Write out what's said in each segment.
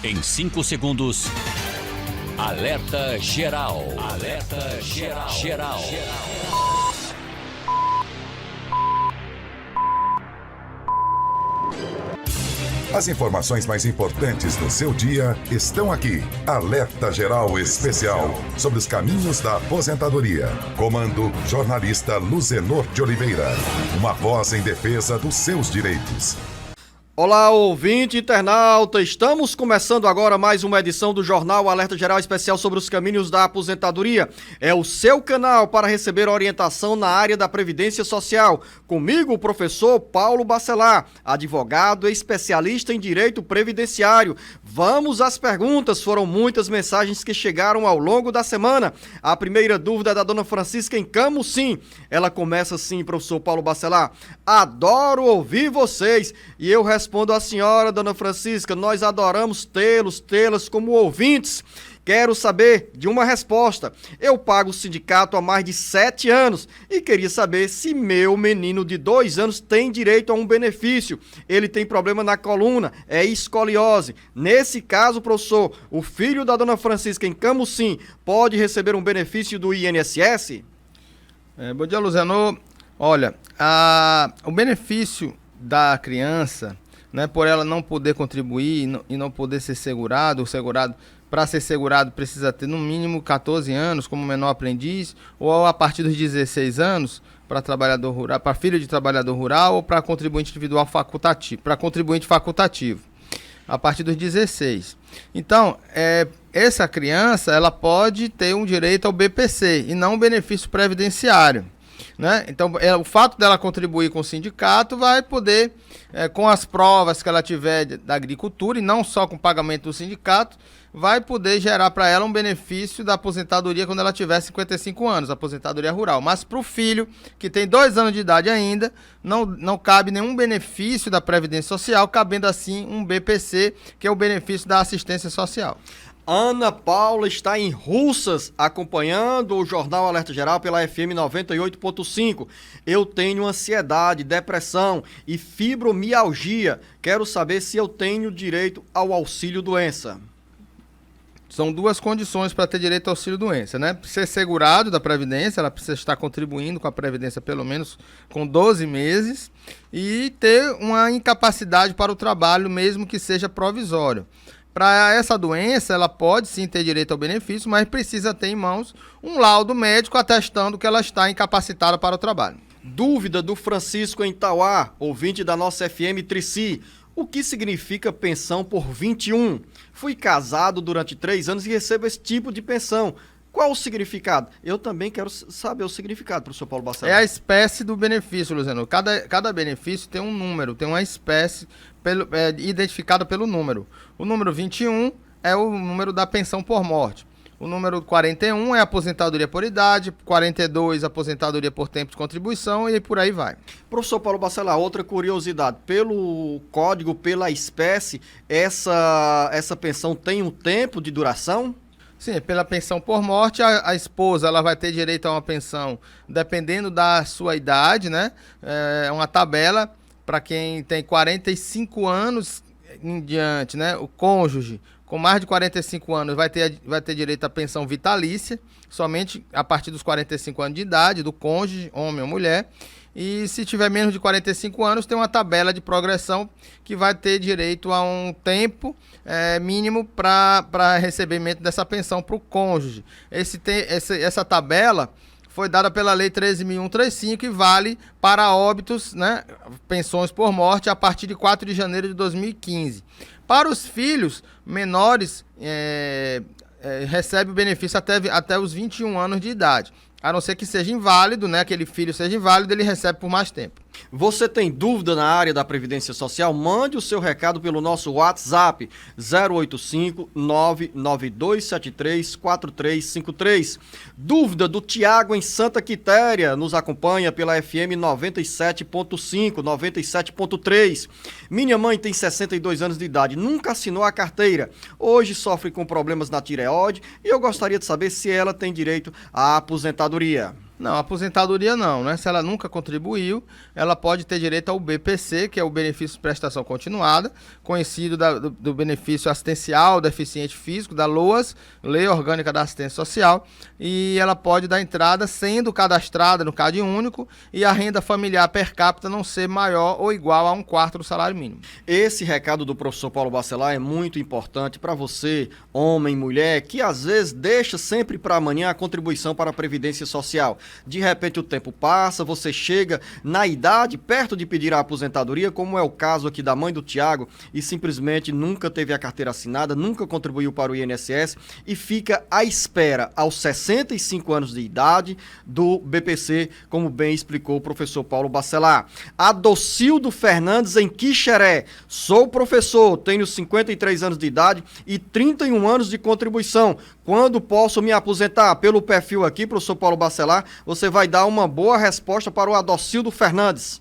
Em 5 segundos, Alerta Geral. Alerta Geral. As informações mais importantes do seu dia estão aqui. Alerta Geral Especial sobre os caminhos da aposentadoria. Comando jornalista Luzenor de Oliveira. Uma voz em defesa dos seus direitos. Olá, ouvinte internauta, estamos começando agora mais uma edição do Jornal Alerta Geral Especial sobre os caminhos da aposentadoria. É o seu canal para receber orientação na área da Previdência Social. Comigo, o professor Paulo Bacelar, advogado e especialista em Direito Previdenciário. Vamos às perguntas, foram muitas mensagens que chegaram ao longo da semana. A primeira dúvida é da dona Francisca em Camusim. Ela começa assim, professor Paulo Bacelar: adoro ouvir vocês. E eu respondo à senhora, dona Francisca, nós adoramos tê-las como ouvintes. Quero saber de uma resposta. Eu pago o sindicato há mais de 7 anos e queria saber se meu menino de 2 anos tem direito a um benefício. Ele tem problema na coluna, é escoliose. Nesse caso, professor, o filho da dona Francisca em Camusim pode receber um benefício do INSS? Bom dia, Luzenor. Olha, o benefício da criança, né, por ela não poder contribuir e não poder ser segurado, para ser segurado precisa ter no mínimo 14 anos como menor aprendiz, ou a partir dos 16 anos para trabalhador rural, para filho de trabalhador rural, ou para contribuinte individual facultativo, para contribuinte facultativo, a partir dos 16. Então, essa criança ela pode ter um direito ao BPC e não um benefício previdenciário, né? Então, o fato dela contribuir com o sindicato vai poder, com as provas que ela tiver da agricultura, e não só com o pagamento do sindicato, vai poder gerar para ela um benefício da aposentadoria quando ela tiver 55 anos, aposentadoria rural. Mas para o filho, que tem 2 anos de idade ainda, não cabe nenhum benefício da Previdência Social, cabendo assim um BPC, que é o benefício da assistência social. Ana Paula está em Russas, acompanhando o Jornal Alerta Geral pela FM 98.5. Eu tenho ansiedade, depressão e fibromialgia. Quero saber se eu tenho direito ao auxílio-doença. São 2 condições para ter direito ao auxílio-doença, né? Ser segurado da Previdência, ela precisa estar contribuindo com a Previdência pelo menos com 12 meses e ter uma incapacidade para o trabalho, mesmo que seja provisório. Para essa doença, ela pode sim ter direito ao benefício, mas precisa ter em mãos um laudo médico atestando que ela está incapacitada para o trabalho. Dúvida do Francisco em Tauá, ouvinte da nossa FM Trici. O que significa pensão por 21? Fui casado durante 3 anos e recebo esse tipo de pensão. Qual o significado? Eu também quero saber o significado, professor Paulo Bacelar. É a espécie do benefício, Luciano. Cada benefício tem um número, tem uma espécie identificada pelo número. O número 21 é o número da pensão por morte. O número 41 é a aposentadoria por idade, 42 aposentadoria por tempo de contribuição e por aí vai. Professor Paulo Bacelar, outra curiosidade, pelo código, pela espécie, essa pensão tem um tempo de duração? Sim, pela pensão por morte, a esposa ela vai ter direito a uma pensão dependendo da sua idade, né? É uma tabela para quem tem 45 anos em diante, né? O cônjuge com mais de 45 anos vai ter direito à pensão vitalícia, somente a partir dos 45 anos de idade, do cônjuge, homem ou mulher. E se tiver menos de 45 anos, tem uma tabela de progressão que vai ter direito a um tempo mínimo para recebimento dessa pensão para o cônjuge. Essa tabela foi dada pela Lei 13.135 e vale para óbitos, né, pensões por morte, a partir de 4 de janeiro de 2015. Para os filhos menores, recebe o benefício até os 21 anos de idade. A não ser que seja inválido, né? Aquele filho seja inválido, ele recebe por mais tempo. Você tem dúvida na área da Previdência Social? Mande o seu recado pelo nosso WhatsApp 085-99273-4353. Dúvida do Tiago em Santa Quitéria, nos acompanha pela FM 97.5, 97.3. Minha mãe tem 62 anos de idade, nunca assinou a carteira. Hoje sofre com problemas na tireoide e eu gostaria de saber se ela tem direito à aposentadoria. Não, aposentadoria não, né? Se ela nunca contribuiu, ela pode ter direito ao BPC, que é o benefício de prestação continuada, conhecido do benefício assistencial deficiente físico, da LOAS, Lei Orgânica da Assistência Social, e ela pode dar entrada sendo cadastrada no CAD único e a renda familiar per capita não ser maior ou igual a 1/4 do salário mínimo. Esse recado do professor Paulo Bacelar é muito importante para você, homem, mulher, que às vezes deixa sempre para amanhã a contribuição para a Previdência Social. De repente o tempo passa, você chega na idade, perto de pedir a aposentadoria, como é o caso aqui da mãe do Tiago, e simplesmente nunca teve a carteira assinada, nunca contribuiu para o INSS e fica à espera, aos 65 anos de idade, do BPC, como bem explicou o professor Paulo Bacelar. Adocildo Fernandes, em Quixeré. Sou professor, tenho 53 anos de idade e 31 anos de contribuição. Quando posso me aposentar? Pelo perfil aqui, professor Paulo Bacelar, você vai dar uma boa resposta para o Adocildo Fernandes.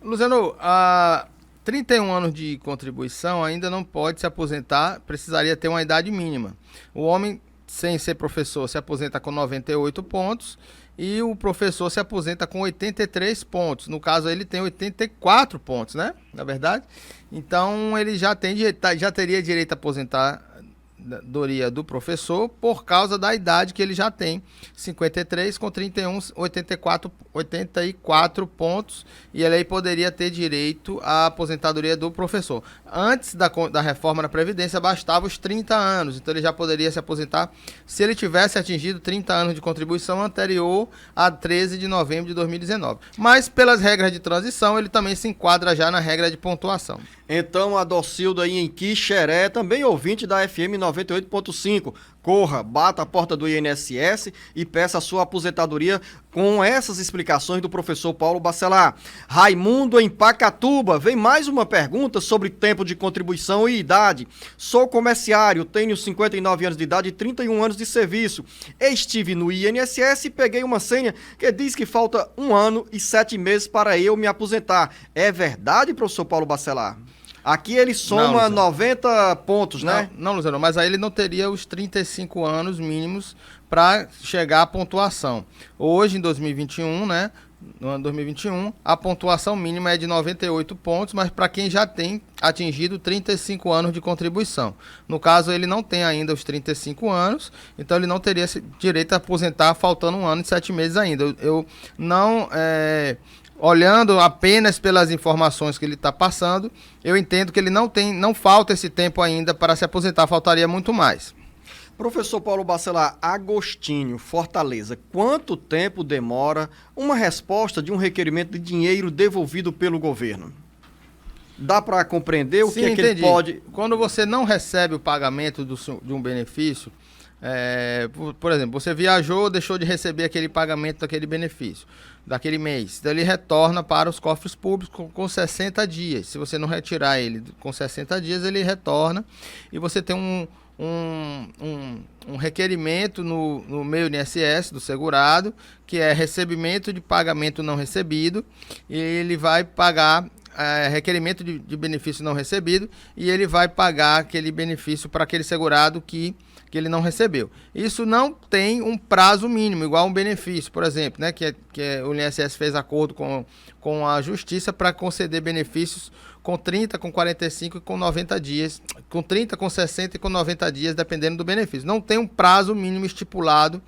Luciano, há 31 anos de contribuição ainda não pode se aposentar, precisaria ter uma idade mínima. O homem, sem ser professor, se aposenta com 98 pontos e o professor se aposenta com 83 pontos. No caso, ele tem 84 pontos, né? Na verdade. Então, ele já teria direito a aposentadoria do professor por causa da idade que ele já tem, 53 com 31, 84 pontos, e ele aí poderia ter direito à aposentadoria do professor. Antes da reforma da Previdência, bastava os 30 anos, então ele já poderia se aposentar se ele tivesse atingido 30 anos de contribuição anterior a 13 de novembro de 2019. Mas, pelas regras de transição, ele também se enquadra já na regra de pontuação. Então, Adocildo aí em Quixeré, também ouvinte da FM 98.5. Corra, bata a porta do INSS e peça a sua aposentadoria com essas explicações do professor Paulo Bacelar. Raimundo em Pacatuba, vem mais uma pergunta sobre tempo de contribuição e idade. Sou comerciário, tenho 59 anos de idade e 31 anos de serviço. Estive no INSS e peguei uma senha que diz que falta 1 ano e 7 meses para eu me aposentar. É verdade, professor Paulo Bacelar? Aqui ele soma 90 pontos, né? Não, Luciano, mas aí ele não teria os 35 anos mínimos para chegar à pontuação. Hoje, em 2021, né? No ano 2021, a pontuação mínima é de 98 pontos, mas para quem já tem atingido 35 anos de contribuição. No caso, ele não tem ainda os 35 anos, então ele não teria direito a aposentar faltando 1 ano e 7 meses ainda. Eu não... Olhando apenas pelas informações que ele está passando, eu entendo que ele não falta esse tempo ainda para se aposentar, faltaria muito mais. Professor Paulo Bacelar, Agostinho, Fortaleza, quanto tempo demora uma resposta de um requerimento de dinheiro devolvido pelo governo? Dá para compreender o que é que ele pode... Quando você não recebe o pagamento de um benefício, por exemplo, você viajou, deixou de receber aquele pagamento daquele benefício, daquele mês, então ele retorna para os cofres públicos com 60 dias. Se você não retirar ele com 60 dias, ele retorna e você tem um requerimento no meio INSS do segurado, que é recebimento de pagamento não recebido, e ele vai pagar requerimento de benefício não recebido, e ele vai pagar aquele benefício para aquele segurado que ele não recebeu. Isso não tem um prazo mínimo, igual um benefício, por exemplo, né, que o INSS fez acordo com a Justiça para conceder benefícios com 30, com 45 e com 90 dias, com 30, com 60 e com 90 dias, dependendo do benefício. Não tem um prazo mínimo estipulado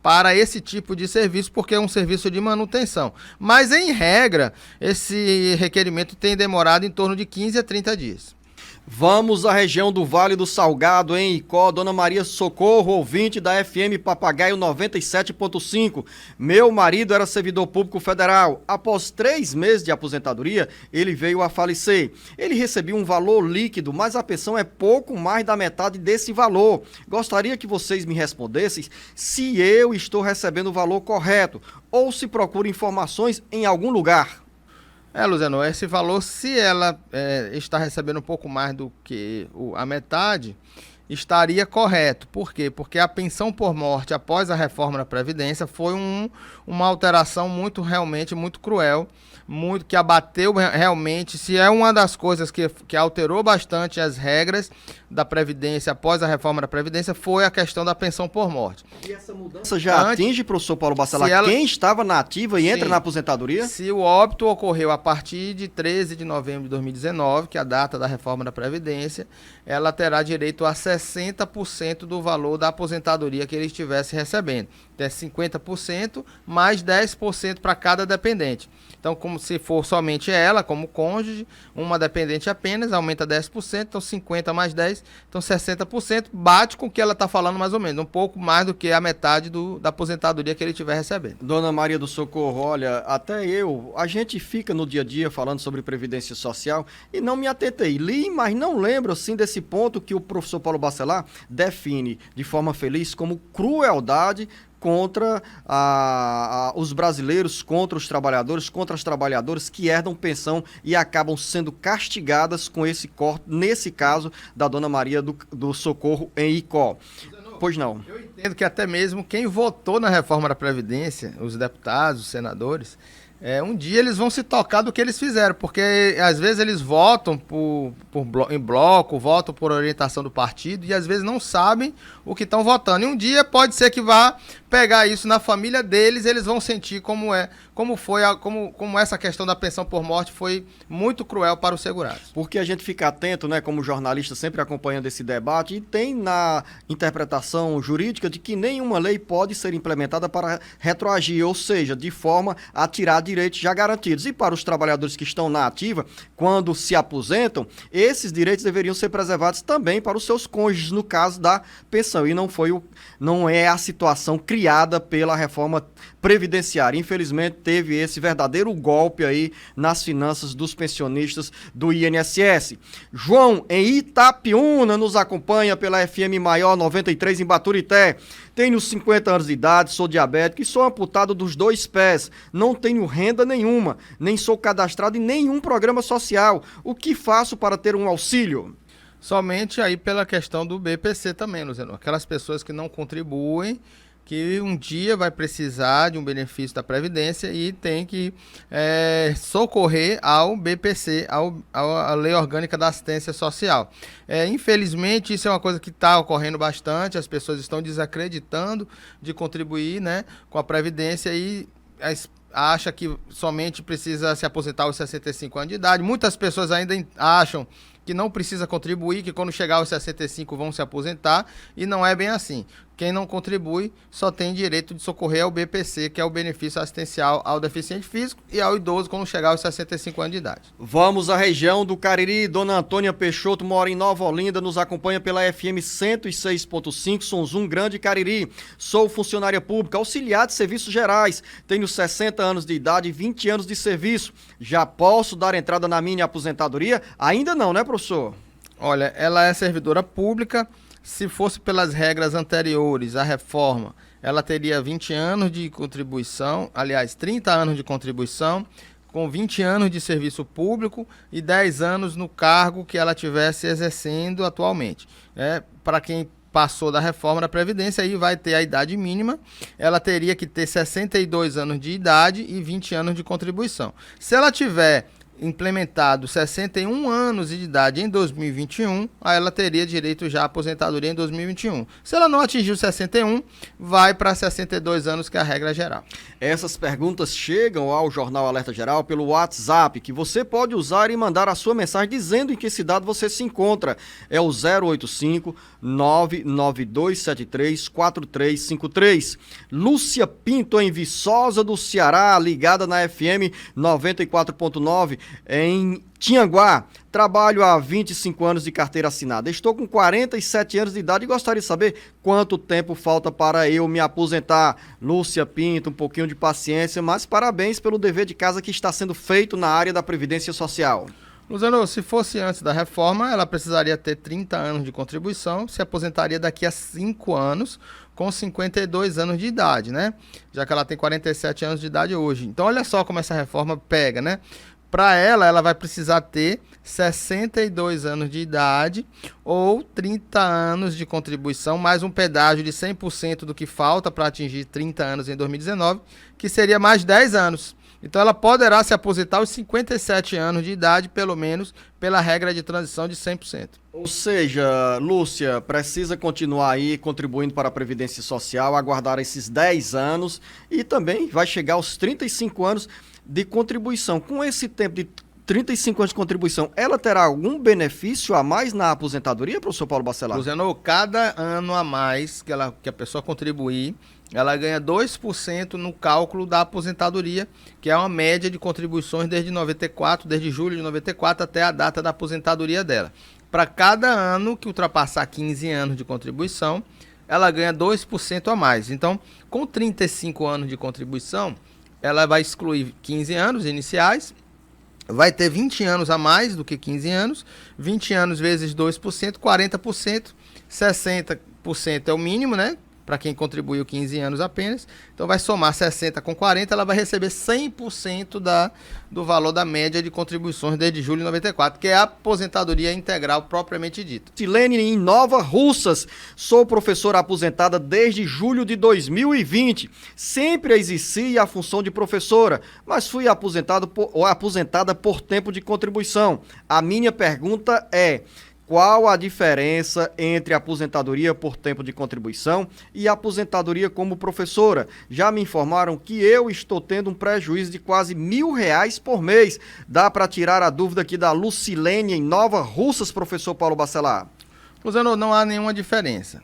para esse tipo de serviço, porque é um serviço de manutenção. Mas, em regra, esse requerimento tem demorado em torno de 15 a 30 dias. Vamos à região do Vale do Salgado, em Icó. Dona Maria Socorro, ouvinte da FM Papagaio 97.5. Meu marido era servidor público federal. Após 3 meses de aposentadoria, ele veio a falecer. Ele recebia um valor líquido, mas a pensão é pouco mais da metade desse valor. Gostaria que vocês me respondessem se eu estou recebendo o valor correto ou se procuro informações em algum lugar. Luciano, esse valor, se ela está recebendo um pouco mais do que a metade, estaria correto. Por quê? Porque a pensão por morte após a reforma da Previdência foi uma alteração realmente muito cruel, que abateu realmente, se é uma das coisas que alterou bastante as regras da Previdência após a reforma da Previdência, foi a questão da pensão por morte. E essa mudança já atinge, professor Paulo Bacelar, quem estava na ativa e entra na aposentadoria? Se o óbito ocorreu a partir de 13 de novembro de 2019, que é a data da reforma da Previdência, ela terá direito a 60% do valor da aposentadoria que ele estivesse recebendo. É 50% mais 10% para cada dependente. Então, como se for somente ela, como cônjuge, uma dependente apenas, aumenta 10%, então 50 mais 10, então 60%, bate com o que ela está falando mais ou menos, um pouco mais do que a metade da aposentadoria que ele estiver recebendo. Dona Maria do Socorro, olha, até a gente fica no dia a dia falando sobre Previdência Social e não me atentei. Li, mas não lembro, assim, desse ponto que o professor Paulo Bacelar define de forma feliz como crueldade contra os brasileiros, contra os trabalhadores, contra as trabalhadoras que herdam pensão e acabam sendo castigadas com esse corte, nesse caso da Dona Maria do Socorro em Icó. Pois não. Eu entendo que até mesmo quem votou na reforma da Previdência, os deputados, os senadores, um dia eles vão se tocar do que eles fizeram, porque às vezes eles votam em bloco, votam por orientação do partido e às vezes não sabem o que estão votando. E um dia pode ser que vá pegar isso na família deles, eles vão sentir como essa questão da pensão por morte foi muito cruel para os segurados. Porque a gente fica atento, né, como jornalista, sempre acompanhando esse debate, e tem na interpretação jurídica de que nenhuma lei pode ser implementada para retroagir, ou seja, de forma a tirar direitos já garantidos. E para os trabalhadores que estão na ativa, quando se aposentam, esses direitos deveriam ser preservados também para os seus cônjuges, no caso da pensão. E não é a situação criada pela reforma previdenciária. Infelizmente, teve esse verdadeiro golpe aí nas finanças dos pensionistas do INSS. João, em Itapiúna, nos acompanha pela FM Maior 93 em Baturité. Tenho 50 anos de idade, sou diabético e sou amputado dos 2 pés. Não tenho renda nenhuma, nem sou cadastrado em nenhum programa social. O que faço para ter um auxílio? Somente aí pela questão do BPC também, Luciano. Aquelas pessoas que não contribuem, que um dia vai precisar de um benefício da Previdência e tem que socorrer ao BPC, à Lei Orgânica da Assistência Social. Infelizmente, isso é uma coisa que está ocorrendo bastante, as pessoas estão desacreditando de contribuir, né, com a Previdência e acha que somente precisa se aposentar aos 65 anos de idade. Muitas pessoas ainda acham que não precisa contribuir, que quando chegar aos 65 vão se aposentar, e não é bem assim. Quem não contribui só tem direito de socorrer ao BPC, que é o benefício assistencial ao deficiente físico e ao idoso quando chegar aos 65 anos de idade. Vamos à região do Cariri. Dona Antônia Peixoto mora em Nova Olinda, nos acompanha pela FM 106.5, Sonzum Grande Cariri. Sou funcionária pública, auxiliar de serviços gerais. Tenho 60 anos de idade e 20 anos de serviço. Já posso dar entrada na minha aposentadoria? Ainda não, né, professor? Olha, ela é servidora pública. Se fosse pelas regras anteriores à reforma, ela teria 20 anos de contribuição, aliás, 30 anos de contribuição, com 20 anos de serviço público e 10 anos no cargo que ela estivesse exercendo atualmente. Para quem passou da reforma da Previdência, aí vai ter a idade mínima, ela teria que ter 62 anos de idade e 20 anos de contribuição. Se ela tiver implementado 61 anos de idade em 2021, aí ela teria direito já à aposentadoria em 2021. Se ela não atingiu 61, vai para 62 anos, que é a regra geral. Essas perguntas chegam ao Jornal Alerta Geral pelo WhatsApp, que você pode usar e mandar a sua mensagem dizendo em que cidade você se encontra. É o 085 99273 4353. Lúcia Pinto, em Viçosa do Ceará, ligada na FM 94.9, em Tianguá. Trabalho há 25 anos de carteira assinada. Estou com 47 anos de idade e gostaria de saber quanto tempo falta para eu me aposentar. Lúcia Pinto, um pouquinho de paciência, mas parabéns pelo dever de casa que está sendo feito na área da Previdência Social. Luciano, se fosse antes da reforma, ela precisaria ter 30 anos de contribuição, se aposentaria daqui a 5 anos, com 52 anos de idade, né? Já que ela tem 47 anos de idade hoje. Então, olha só como essa reforma pega, né? Para ela vai precisar ter 62 anos de idade ou 30 anos de contribuição, mais um pedágio de 100% do que falta para atingir 30 anos em 2019, que seria mais 10 anos. Então ela poderá se aposentar aos 57 anos de idade, pelo menos, pela regra de transição de 100%. Ou seja, Lúcia, precisa continuar aí contribuindo para a Previdência Social, aguardar esses 10 anos e também vai chegar aos 35 anos de contribuição. Com esse tempo de 35 anos de contribuição, ela terá algum benefício a mais na aposentadoria, professor Paulo Bacelar? Luciano, cada ano a mais que a pessoa contribuir, ela ganha 2% no cálculo da aposentadoria, que é uma média de contribuições desde julho de 94 até a data da aposentadoria dela. Para cada ano que ultrapassar 15 anos de contribuição, ela ganha 2% a mais. Então, com 35 anos de contribuição, ela vai excluir 15 anos iniciais, vai ter 20 anos a mais do que 15 anos, 20 anos vezes 2%, 40%, 60% é o mínimo, né? Para quem contribuiu 15 anos apenas. Então vai somar 60 com 40, ela vai receber 100% do valor da média de contribuições desde julho de 94, que é a aposentadoria integral propriamente dita. Silene em Nova Russas, sou professora aposentada desde julho de 2020. Sempre exerci a função de professora, mas fui aposentada por tempo de contribuição. A minha pergunta é: qual a diferença entre aposentadoria por tempo de contribuição e aposentadoria como professora? Já me informaram que eu estou tendo um prejuízo de quase R$1.000 por mês. Dá para tirar a dúvida aqui da Lucilene em Nova Russas, professor Paulo Bacelar? Luciano, não há nenhuma diferença.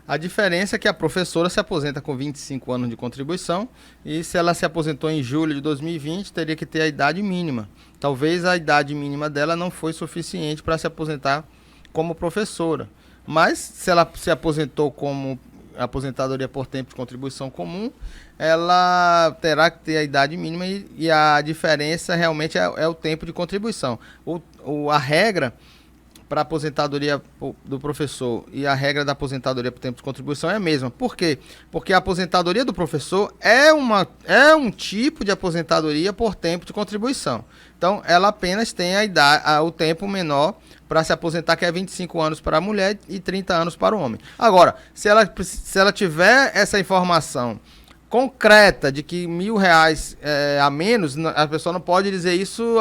A diferença é que a professora se aposenta com 25 anos de contribuição e se ela se aposentou em julho de 2020, teria que ter a idade mínima. Talvez a idade mínima dela não foi suficiente para se aposentar como professora, mas se ela se aposentou como aposentadoria por tempo de contribuição comum, ela terá que ter a idade mínima e a diferença realmente é o tempo de contribuição. A regra para a aposentadoria do professor e a regra da aposentadoria por tempo de contribuição é a mesma. Por quê? Porque a aposentadoria do professor é um tipo de aposentadoria por tempo de contribuição. Então, ela apenas tem o tempo menor para se aposentar, que é 25 anos para a mulher e 30 anos para o homem. Agora, se ela tiver essa informação concreta de que R$1.000 a menos, a pessoa não pode dizer isso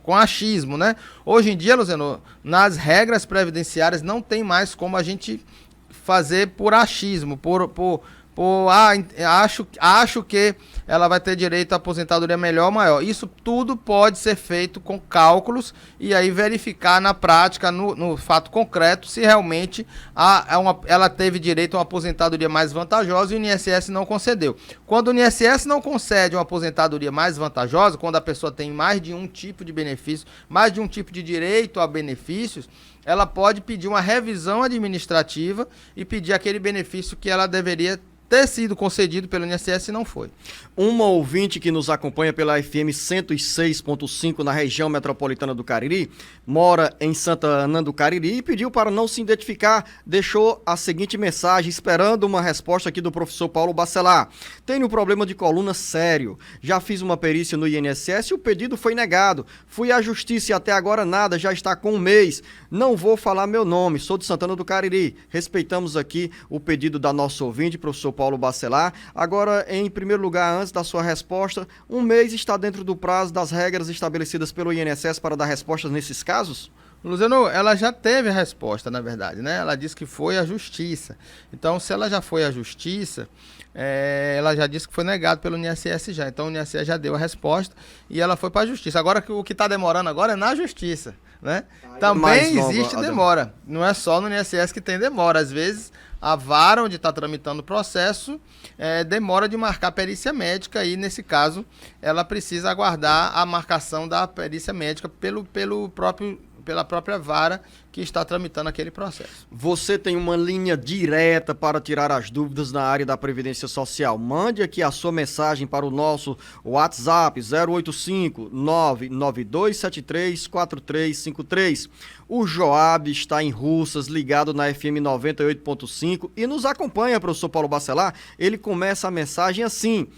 com achismo, né? Hoje em dia, Luciano, nas regras previdenciárias não tem mais como a gente fazer por achismo, acho que ela vai ter direito à aposentadoria melhor ou maior. Isso tudo pode ser feito com cálculos e aí verificar na prática, no fato concreto, se realmente ela teve direito a uma aposentadoria mais vantajosa e o INSS não concedeu. Quando o INSS não concede uma aposentadoria mais vantajosa, quando a pessoa tem mais de um tipo de benefício, mais de um tipo de direito a benefícios, ela pode pedir uma revisão administrativa e pedir aquele benefício que ela deveria ter sido concedido pelo INSS e não foi. Uma ouvinte que nos acompanha pela FM 106.5 na região metropolitana do Cariri, mora em Santa Ana do Cariri e pediu para não se identificar, deixou a seguinte mensagem, esperando uma resposta aqui do professor Paulo Bacelar. Tenho um problema de coluna sério, já fiz uma perícia no INSS e o pedido foi negado. Fui à justiça e até agora nada, já está com um mês. Não vou falar meu nome, sou de Santana do Cariri. Respeitamos aqui o pedido da nossa ouvinte, professor Paulo Bacelar. Agora, em primeiro lugar, antes da sua resposta, um mês está dentro do prazo das regras estabelecidas pelo INSS para dar respostas nesses casos? Luciano, ela já teve a resposta, na verdade, né? Ela disse que foi à justiça. Então, se ela já foi à justiça, ela já disse que foi negado pelo INSS já. Então, o INSS já deu a resposta e ela foi para a justiça. Agora, o que está demorando agora é na justiça, né? Também existe demora. Não é só no INSS que tem demora. Às vezes, a vara onde está tramitando o processo demora de marcar perícia médica e, nesse caso, ela precisa aguardar a marcação da perícia médica pela própria vara que está tramitando aquele processo. Você tem uma linha direta para tirar as dúvidas na área da Previdência Social. Mande aqui a sua mensagem para o nosso WhatsApp 085-99273-4353. O Joab está em Russas, ligado na FM 98.5 e nos acompanha, professor Paulo Bacelar. Ele começa a mensagem assim: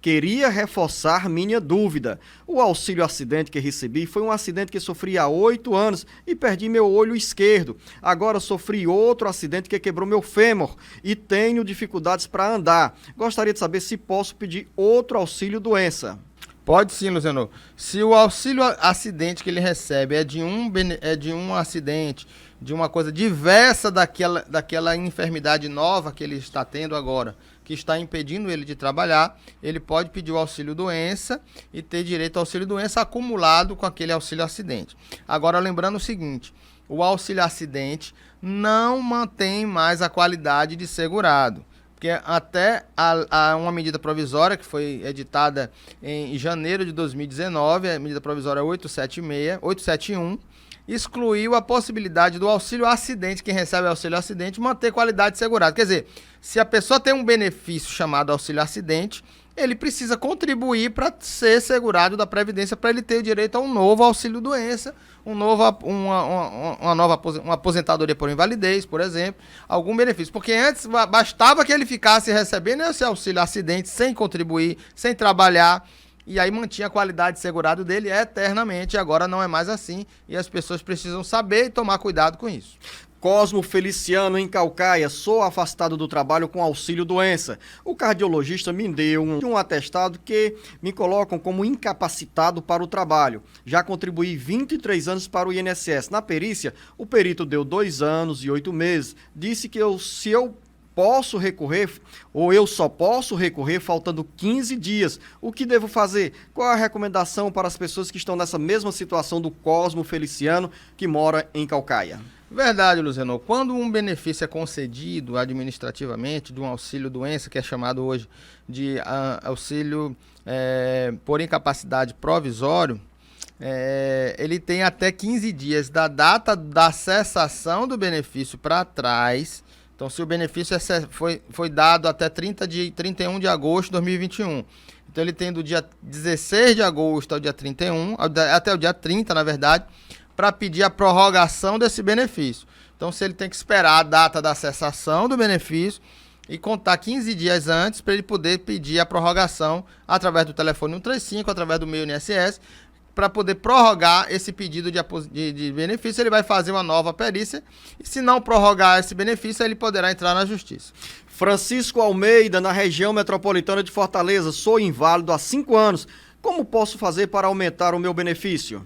Queria reforçar minha dúvida. O auxílio acidente que recebi foi um acidente que sofri há 8 anos e perdi meu olho esquerdo. Agora sofri outro acidente que quebrou meu fêmur e tenho dificuldades para andar. Gostaria de saber se posso pedir outro auxílio doença. Pode sim, Luciano. Se o auxílio acidente que ele recebe é de um acidente, de uma coisa diversa daquela enfermidade nova que ele está tendo agora, que está impedindo ele de trabalhar, ele pode pedir o auxílio doença e ter direito ao auxílio doença acumulado com aquele auxílio acidente. Agora, lembrando o seguinte, o auxílio acidente não mantém mais a qualidade de segurado. Porque até uma medida provisória que foi editada em janeiro de 2019, a medida provisória 871, excluiu a possibilidade do auxílio acidente, quem recebe auxílio acidente, manter qualidade de segurado. Quer dizer, se a pessoa tem um benefício chamado auxílio acidente, ele precisa contribuir para ser segurado da Previdência, para ele ter o direito a um novo auxílio doença, uma aposentadoria por invalidez, por exemplo, algum benefício. Porque antes bastava que ele ficasse recebendo esse auxílio acidente sem contribuir, sem trabalhar, e aí mantinha a qualidade de segurado dele eternamente. Agora não é mais assim e as pessoas precisam saber e tomar cuidado com isso. Cosmo Feliciano, em Calcaia, sou afastado do trabalho com auxílio doença. O cardiologista me deu um atestado que me colocam como incapacitado para o trabalho. Já contribuí 23 anos para o INSS. Na perícia, o perito deu 2 anos e 8 meses. Disse que se eu posso recorrer, ou eu só posso recorrer faltando 15 dias. O que devo fazer? Qual a recomendação para as pessoas que estão nessa mesma situação do Cosmo Feliciano, que mora em Calcaia? Verdade, Luciano. Quando um benefício é concedido administrativamente, de um auxílio doença, que é chamado hoje de auxílio por incapacidade provisório, ele tem até 15 dias da data da cessação do benefício para trás. Então, se o benefício foi dado até 31 de agosto de 2021, então ele tem do dia 16 de agosto ao dia 31, até o dia 30, na verdade, para pedir a prorrogação desse benefício. Então, se ele tem que esperar a data da cessação do benefício e contar 15 dias antes para ele poder pedir a prorrogação através do telefone 135, através do meu INSS, para poder prorrogar esse pedido de benefício, ele vai fazer uma nova perícia e, se não prorrogar esse benefício, ele poderá entrar na justiça. Francisco Almeida, na região metropolitana de Fortaleza. Sou inválido há 5 anos. Como posso fazer para aumentar o meu benefício?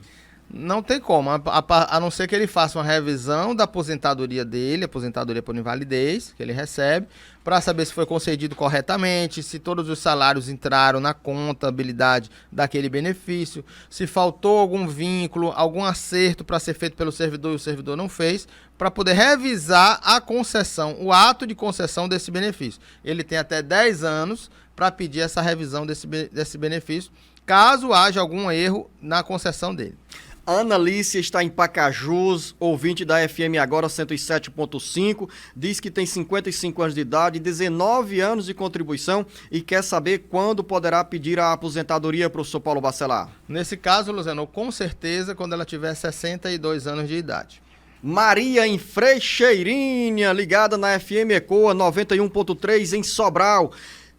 Não tem como, a não ser que ele faça uma revisão da aposentadoria dele, aposentadoria por invalidez, que ele recebe, para saber se foi concedido corretamente, se todos os salários entraram na contabilidade daquele benefício, se faltou algum vínculo, algum acerto para ser feito pelo servidor e o servidor não fez, para poder revisar a concessão, o ato de concessão desse benefício. Ele tem até 10 anos para pedir essa revisão desse benefício, caso haja algum erro na concessão dele. Ana Lícia está em Pacajus, ouvinte da FM Agora 107.5, diz que tem 55 anos de idade, 19 anos de contribuição e quer saber quando poderá pedir a aposentadoria, professor Paulo Bacelar. Nesse caso, Luciano, com certeza quando ela tiver 62 anos de idade. Maria em Freixeirinha, ligada na FM Ecoa 91.3 em Sobral.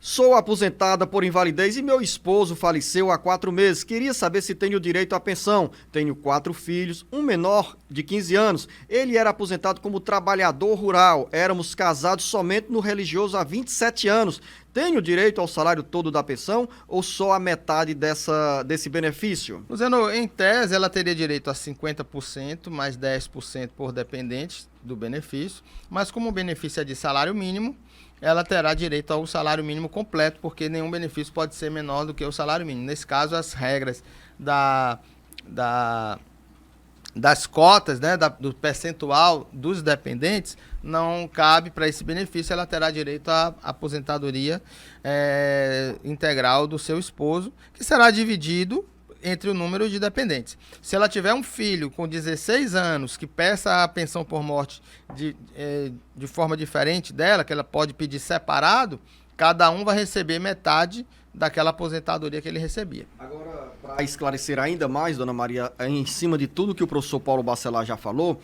Sou aposentada por invalidez e meu esposo faleceu há 4 meses. Queria saber se tenho direito à pensão. Tenho 4 filhos, um menor de 15 anos. Ele era aposentado como trabalhador rural. Éramos casados somente no religioso há 27 anos. Tenho direito ao salário todo da pensão ou só a metade desse benefício? Luciano, em tese, ela teria direito a 50% mais 10% por dependente do benefício, mas como o benefício é de salário mínimo, ela terá direito ao salário mínimo completo, porque nenhum benefício pode ser menor do que o salário mínimo. Nesse caso, as regras das cotas, né, do percentual dos dependentes, não cabe para esse benefício. Ela terá direito à aposentadoria integral do seu esposo, que será dividido entre o número de dependentes. Se ela tiver um filho com 16 anos que peça a pensão por morte de forma diferente dela, que ela pode pedir separado, cada um vai receber metade daquela aposentadoria que ele recebia. Agora, para esclarecer ainda mais, dona Maria, em cima de tudo que o professor Paulo Bacelar já falou,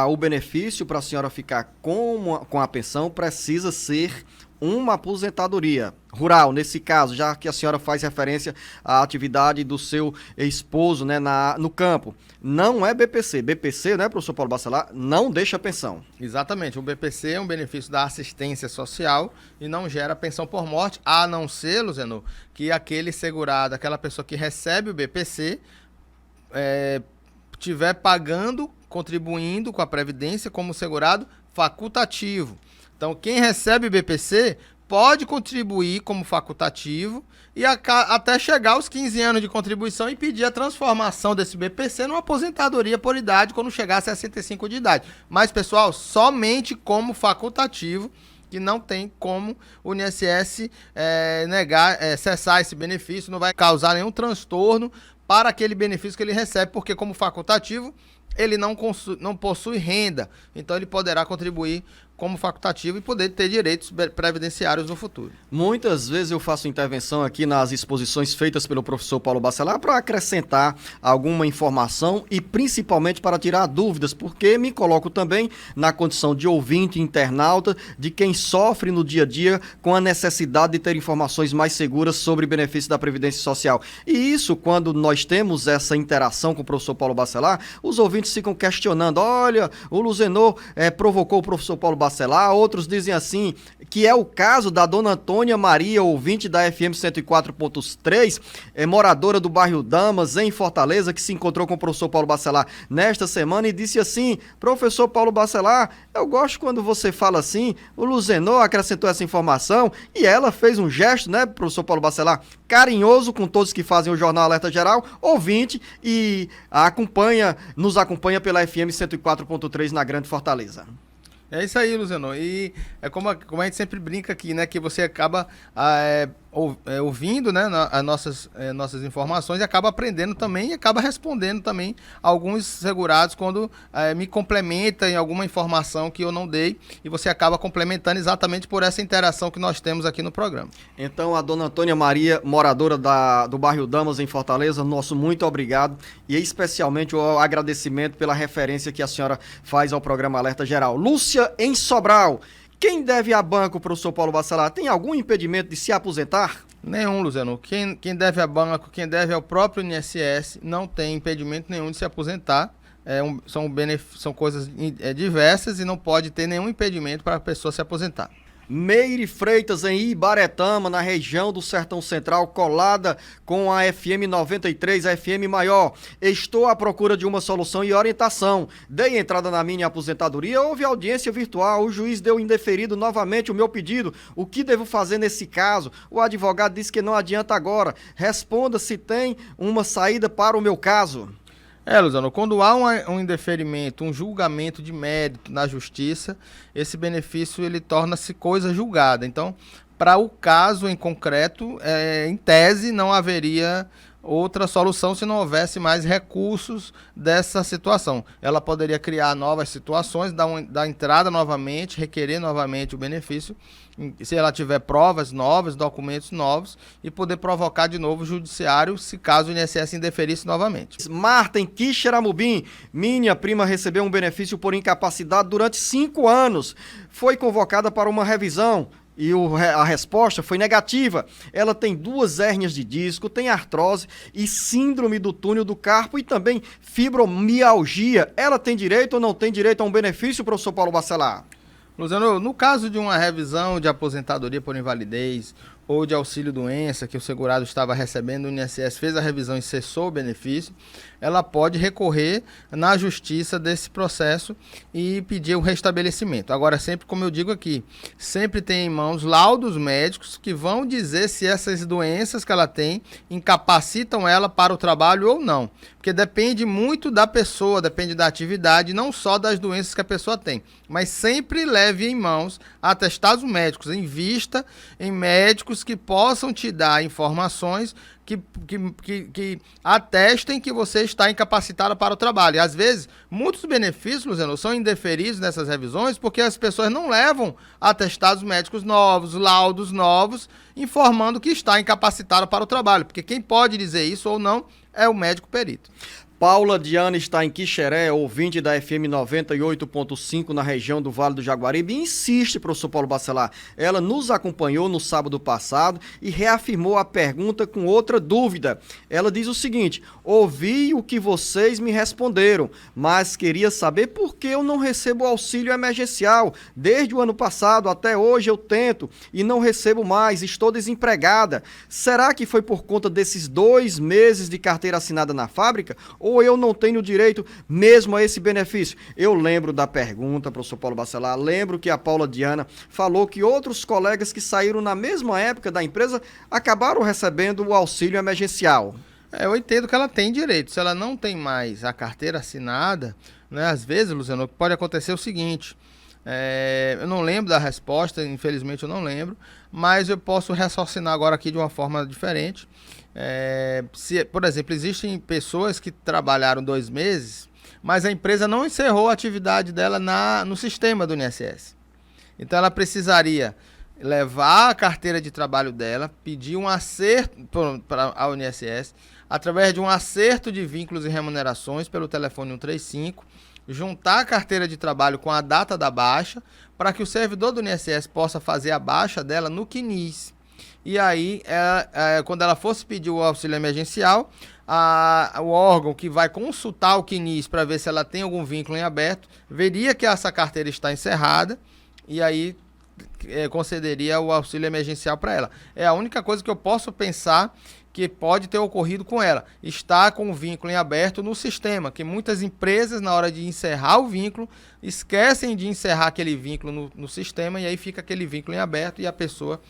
o benefício para a senhora ficar com a pensão precisa ser uma aposentadoria rural, nesse caso, já que a senhora faz referência à atividade do seu esposo, né, no campo, não é BPC. BPC, né, professor Paulo Bacelar, não deixa pensão. Exatamente, o BPC é um benefício da assistência social e não gera pensão por morte, a não ser, Luzenor, que aquele segurado, aquela pessoa que recebe o BPC, estiver pagando, contribuindo com a Previdência como segurado facultativo. Então, quem recebe o BPC pode contribuir como facultativo e até chegar aos 15 anos de contribuição e pedir a transformação desse BPC numa aposentadoria por idade quando chegar a 65 de idade. Mas, pessoal, somente como facultativo, que não tem como o INSS cessar esse benefício, não vai causar nenhum transtorno para aquele benefício que ele recebe, porque como facultativo ele não possui renda, então ele poderá contribuir como facultativo e poder ter direitos previdenciários no futuro. Muitas vezes eu faço intervenção aqui nas exposições feitas pelo professor Paulo Bacelar para acrescentar alguma informação e principalmente para tirar dúvidas, porque me coloco também na condição de ouvinte, internauta, de quem sofre no dia a dia com a necessidade de ter informações mais seguras sobre benefícios da Previdência Social. E isso, quando nós temos essa interação com o professor Paulo Bacelar, os ouvintes ficam questionando, olha, o Luzenor provocou o professor Paulo Bacelar, outros dizem assim, que é o caso da dona Antônia Maria, ouvinte da FM 104.3, moradora do bairro Damas, em Fortaleza, que se encontrou com o professor Paulo Bacelar nesta semana e disse assim, professor Paulo Bacelar, eu gosto quando você fala assim, o Luzenor acrescentou essa informação e ela fez um gesto, né, professor Paulo Bacelar, carinhoso com todos que fazem o Jornal Alerta Geral, ouvinte e nos acompanha pela FM 104.3 na Grande Fortaleza. É isso aí, Luzenor. E é como a gente sempre brinca aqui, né? Que você acaba ouvindo, né, as nossas informações e acaba aprendendo também e acaba respondendo também alguns segurados quando me complementa em alguma informação que eu não dei e você acaba complementando exatamente por essa interação que nós temos aqui no programa. Então, a dona Antônia Maria, moradora do bairro Damas, em Fortaleza, nosso muito obrigado e especialmente o agradecimento pela referência que a senhora faz ao programa Alerta Geral. Lúcia, em Sobral. Quem deve a banco, professor Paulo Bacelar, tem algum impedimento de se aposentar? Nenhum, Luziano. Quem deve a banco, quem deve ao próprio INSS, não tem impedimento nenhum de se aposentar. São coisas diversas e não pode ter nenhum impedimento para a pessoa se aposentar. Meire Freitas, em Ibaretama, na região do Sertão Central, colada com a FM 93, a FM maior. Estou à procura de uma solução e orientação. Dei entrada na minha aposentadoria, houve audiência virtual, o juiz deu indeferido novamente o meu pedido. O que devo fazer nesse caso? O advogado disse que não adianta agora. Responda se tem uma saída para o meu caso. Luziano, quando há um indeferimento, um julgamento de mérito na justiça, esse benefício ele torna-se coisa julgada. Então, para o caso em concreto, em tese, não haveria outra solução se não houvesse mais recursos dessa situação. Ela poderia criar novas situações, dar entrada novamente, requerer novamente o benefício, se ela tiver provas novas, documentos novos, e poder provocar de novo o judiciário, se caso o INSS indeferisse novamente. Marta, em Quixeramobim, minha prima recebeu um benefício por incapacidade durante 5 anos. Foi convocada para uma revisão. E a resposta foi negativa. Ela tem 2 hérnias de disco, tem artrose e síndrome do túnel do carpo e também fibromialgia. Ela tem direito ou não tem direito a um benefício, professor Paulo Bacelar? Luziano, no caso de uma revisão de aposentadoria por invalidez ou de auxílio-doença que o segurado estava recebendo, o INSS fez a revisão e cessou o benefício, ela pode recorrer na justiça desse processo e pedir o restabelecimento. Agora, sempre, como eu digo aqui, sempre tem em mãos laudos médicos que vão dizer se essas doenças que ela tem incapacitam ela para o trabalho ou não. Porque depende muito da pessoa, depende da atividade, não só das doenças que a pessoa tem. Mas sempre leve em mãos atestados médicos, invista em médicos que possam te dar informações que atestem que você está incapacitado para o trabalho. E, às vezes, muitos benefícios, Luziano, são indeferidos nessas revisões porque as pessoas não levam atestados médicos novos, laudos novos, informando que está incapacitado para o trabalho. Porque quem pode dizer isso ou não é o médico perito. Paula Diana está em Quixeré, ouvinte da FM 98.5 na região do Vale do Jaguaribe, e insiste, professor Paulo Bacelar. Ela nos acompanhou no sábado passado e reafirmou a pergunta com outra dúvida. Ela diz o seguinte: ouvi o que vocês me responderam, mas queria saber por que eu não recebo auxílio emergencial. Desde o ano passado até hoje eu tento e não recebo mais, estou desempregada. Será que foi por conta desses 2 meses de carteira assinada na fábrica? Ou eu não tenho direito mesmo a esse benefício? Eu lembro da pergunta, professor Paulo Bacelar, lembro que a Paula Diana falou que outros colegas que saíram na mesma época da empresa acabaram recebendo o auxílio emergencial. Eu entendo que ela tem direito. Se ela não tem mais a carteira assinada, né, às vezes, Luciano, pode acontecer o seguinte, eu não lembro da resposta, infelizmente eu não lembro, mas eu posso raciocinar agora aqui de uma forma diferente. Por exemplo, existem pessoas que trabalharam 2 meses, mas a empresa não encerrou a atividade dela no sistema do INSS. Então ela precisaria levar a carteira de trabalho dela, pedir um acerto para a INSS, através de um acerto de vínculos e remunerações pelo telefone 135, juntar a carteira de trabalho com a data da baixa, para que o servidor do INSS possa fazer a baixa dela no CNIS. E aí, quando ela fosse pedir o auxílio emergencial, o órgão que vai consultar o CNIS para ver se ela tem algum vínculo em aberto, veria que essa carteira está encerrada e aí concederia o auxílio emergencial para ela. É a única coisa que eu posso pensar que pode ter ocorrido com ela. Está com o vínculo em aberto no sistema, que muitas empresas, na hora de encerrar o vínculo, esquecem de encerrar aquele vínculo no sistema e aí fica aquele vínculo em aberto e a pessoa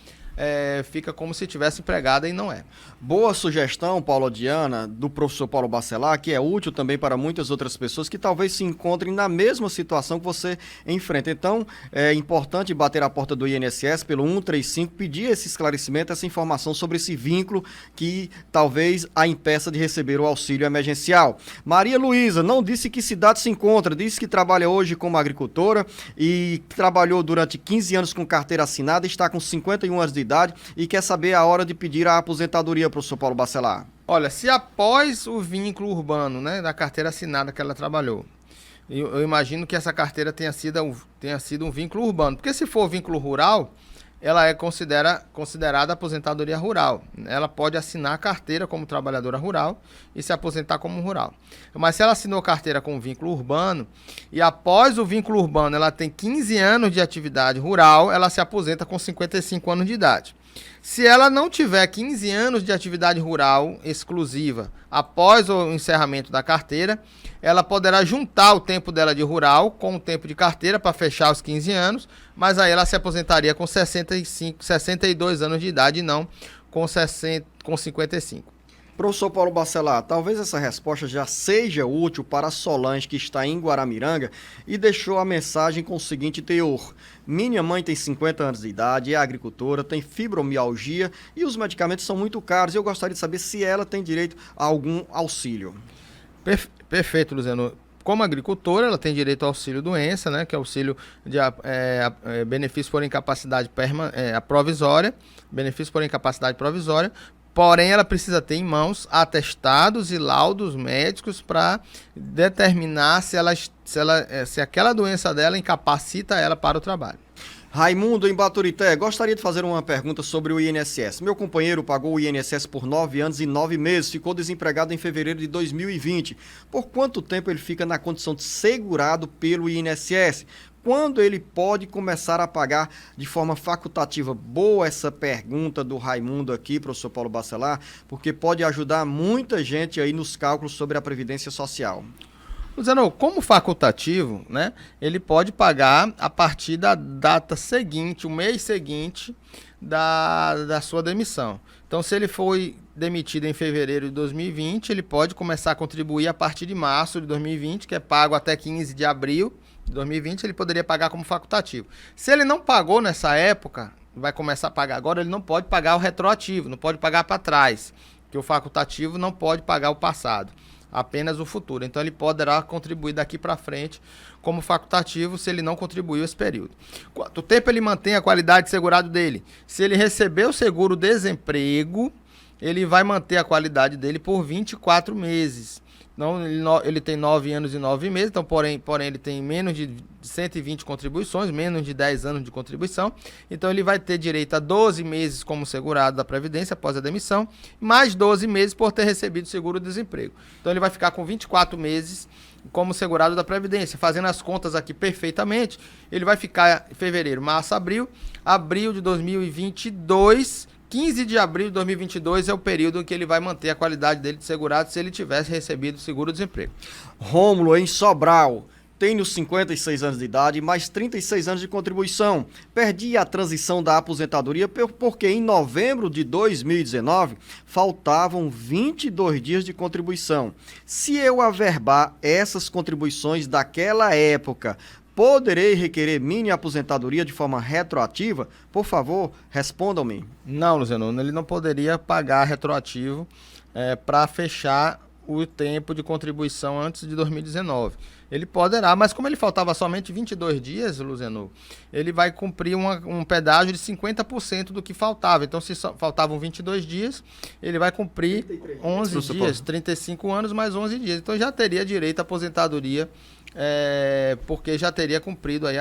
fica como se tivesse empregada e não é. Boa sugestão, Paula Diana, do professor Paulo Bacelar, que é útil também para muitas outras pessoas que talvez se encontrem na mesma situação que você enfrenta. Então, é importante bater a porta do INSS pelo 135, pedir esse esclarecimento, essa informação sobre esse vínculo que talvez a impeça de receber o auxílio emergencial. Maria Luísa não disse que cidade se encontra, disse que trabalha hoje como agricultora e trabalhou durante 15 anos com carteira assinada, está com 51 anos de idade e quer saber a hora de pedir a aposentadoria, professor Paulo Bacelar. Olha, se após o vínculo urbano, né, da carteira assinada que ela trabalhou, eu imagino que essa carteira tenha sido um vínculo urbano, porque se for vínculo rural, ela é considerada aposentadoria rural. Ela pode assinar a carteira como trabalhadora rural e se aposentar como rural. Mas se ela assinou carteira com vínculo urbano e após o vínculo urbano ela tem 15 anos de atividade rural, ela se aposenta com 55 anos de idade. Se ela não tiver 15 anos de atividade rural exclusiva após o encerramento da carteira, ela poderá juntar o tempo dela de rural com o tempo de carteira para fechar os 15 anos, mas aí ela se aposentaria com 62 anos de idade e não com 55. Professor Paulo Bacelar, talvez essa resposta já seja útil para a Solange, que está em Guaramiranga, e deixou a mensagem com o seguinte teor: minha mãe tem 50 anos de idade, é agricultora, tem fibromialgia e os medicamentos são muito caros. Eu gostaria de saber se ela tem direito a algum auxílio. Perfeito, Luciano. Como agricultora, ela tem direito ao auxílio doença, né, que é auxílio de benefício por incapacidade provisória, benefício por incapacidade provisória. Porém, ela precisa ter em mãos atestados e laudos médicos para determinar se aquela doença dela incapacita ela para o trabalho. Raimundo, em Baturité, gostaria de fazer uma pergunta sobre o INSS. Meu companheiro pagou o INSS por 9 anos e 9 meses, ficou desempregado em fevereiro de 2020. Por quanto tempo ele fica na condição de segurado pelo INSS? Quando ele pode começar a pagar de forma facultativa? Boa essa pergunta do Raimundo aqui, professor Paulo Bacelar, porque pode ajudar muita gente aí nos cálculos sobre a Previdência Social. Luciano, como facultativo, né, ele pode pagar a partir da data seguinte, o mês seguinte da sua demissão. Então, se ele foi demitido em fevereiro de 2020, ele pode começar a contribuir a partir de março de 2020, que é pago até 15 de abril de 2020, ele poderia pagar como facultativo. Se ele não pagou nessa época, vai começar a pagar agora, ele não pode pagar o retroativo, não pode pagar para trás, porque o facultativo não pode pagar o passado, apenas o futuro. Então ele poderá contribuir daqui para frente como facultativo se ele não contribuiu esse período. Quanto tempo ele mantém a qualidade de segurado dele? Se ele recebeu o seguro-desemprego, ele vai manter a qualidade dele por 24 meses. Então, ele tem 9 anos e 9 meses, então, porém ele tem menos de 120 contribuições, menos de 10 anos de contribuição. Então, ele vai ter direito a 12 meses como segurado da Previdência após a demissão, mais 12 meses por ter recebido seguro-desemprego. Então, ele vai ficar com 24 meses como segurado da Previdência. Fazendo as contas aqui perfeitamente, ele vai ficar em fevereiro, março, abril de 2022... 15 de abril de 2022 é o período em que ele vai manter a qualidade dele de segurado se ele tivesse recebido seguro-desemprego. Rômulo, em Sobral, tenho 56 anos de idade, mais 36 anos de contribuição. Perdi a transição da aposentadoria porque em novembro de 2019 faltavam 22 dias de contribuição. Se eu averbar essas contribuições daquela época, poderei requerer mini aposentadoria de forma retroativa? Por favor, respondam-me. Não, Luciano, ele não poderia pagar retroativo para fechar o tempo de contribuição antes de 2019. Ele poderá, mas como ele faltava somente 22 dias, Luciano, ele vai cumprir um pedágio de 50% do que faltava. Então, se faltavam 22 dias, ele vai cumprir 11 dias, 35 anos mais 11 dias. Então, já teria direito à aposentadoria, porque já teria cumprido aí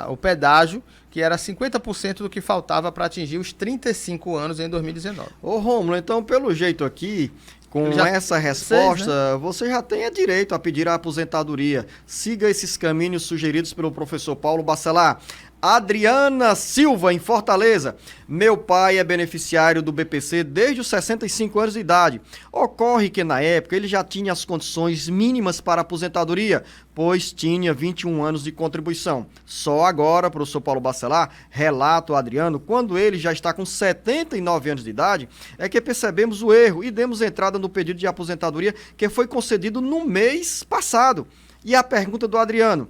o pedágio, que era 50% do que faltava para atingir os 35 anos em 2019. Ô Rômulo, então pelo jeito aqui, com essa resposta, você já tem direito a pedir a aposentadoria. Siga esses caminhos sugeridos pelo professor Paulo Bacelar. Adriana Silva, em Fortaleza. Meu pai é beneficiário do BPC desde os 65 anos de idade. Ocorre que na época ele já tinha as condições mínimas para aposentadoria, pois tinha 21 anos de contribuição. Só agora, professor Paulo Bacelar, relata o Adriano, quando ele já está com 79 anos de idade, é que percebemos o erro e demos entrada no pedido de aposentadoria que foi concedido no mês passado. E a pergunta do Adriano: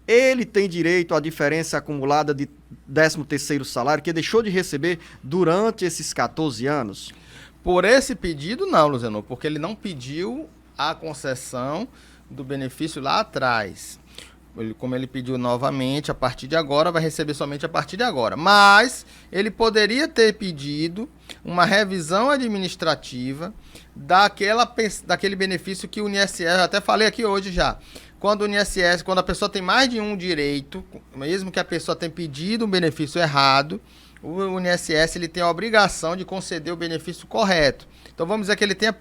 ele tem direito à diferença acumulada de 13º salário que deixou de receber durante esses 14 anos? Por esse pedido, não, Luciano, porque ele não pediu a concessão do benefício lá atrás. Como ele pediu novamente, a partir de agora, vai receber somente a partir de agora. Mas ele poderia ter pedido uma revisão administrativa daquele benefício que o INSS, eu até falei aqui hoje já, quando o INSS, quando a pessoa tem mais de um direito, mesmo que a pessoa tenha pedido um benefício errado, o INSS ele tem a obrigação de conceder o benefício correto. Então vamos dizer que ele tenha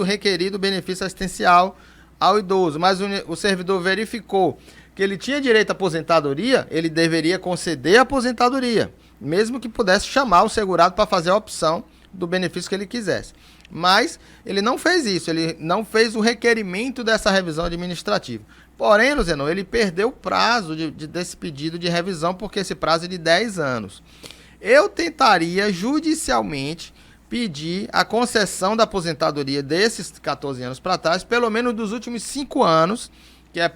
requerido o benefício assistencial ao idoso, mas o servidor verificou que ele tinha direito à aposentadoria, ele deveria conceder a aposentadoria, mesmo que pudesse chamar o segurado para fazer a opção do benefício que ele quisesse. Mas ele não fez isso, ele não fez o requerimento dessa revisão administrativa. Porém, Luciano, ele perdeu o prazo desse pedido de revisão, porque esse prazo é de 10 anos. Eu tentaria judicialmente pedir a concessão da aposentadoria desses 14 anos para trás, pelo menos dos últimos 5 anos, que é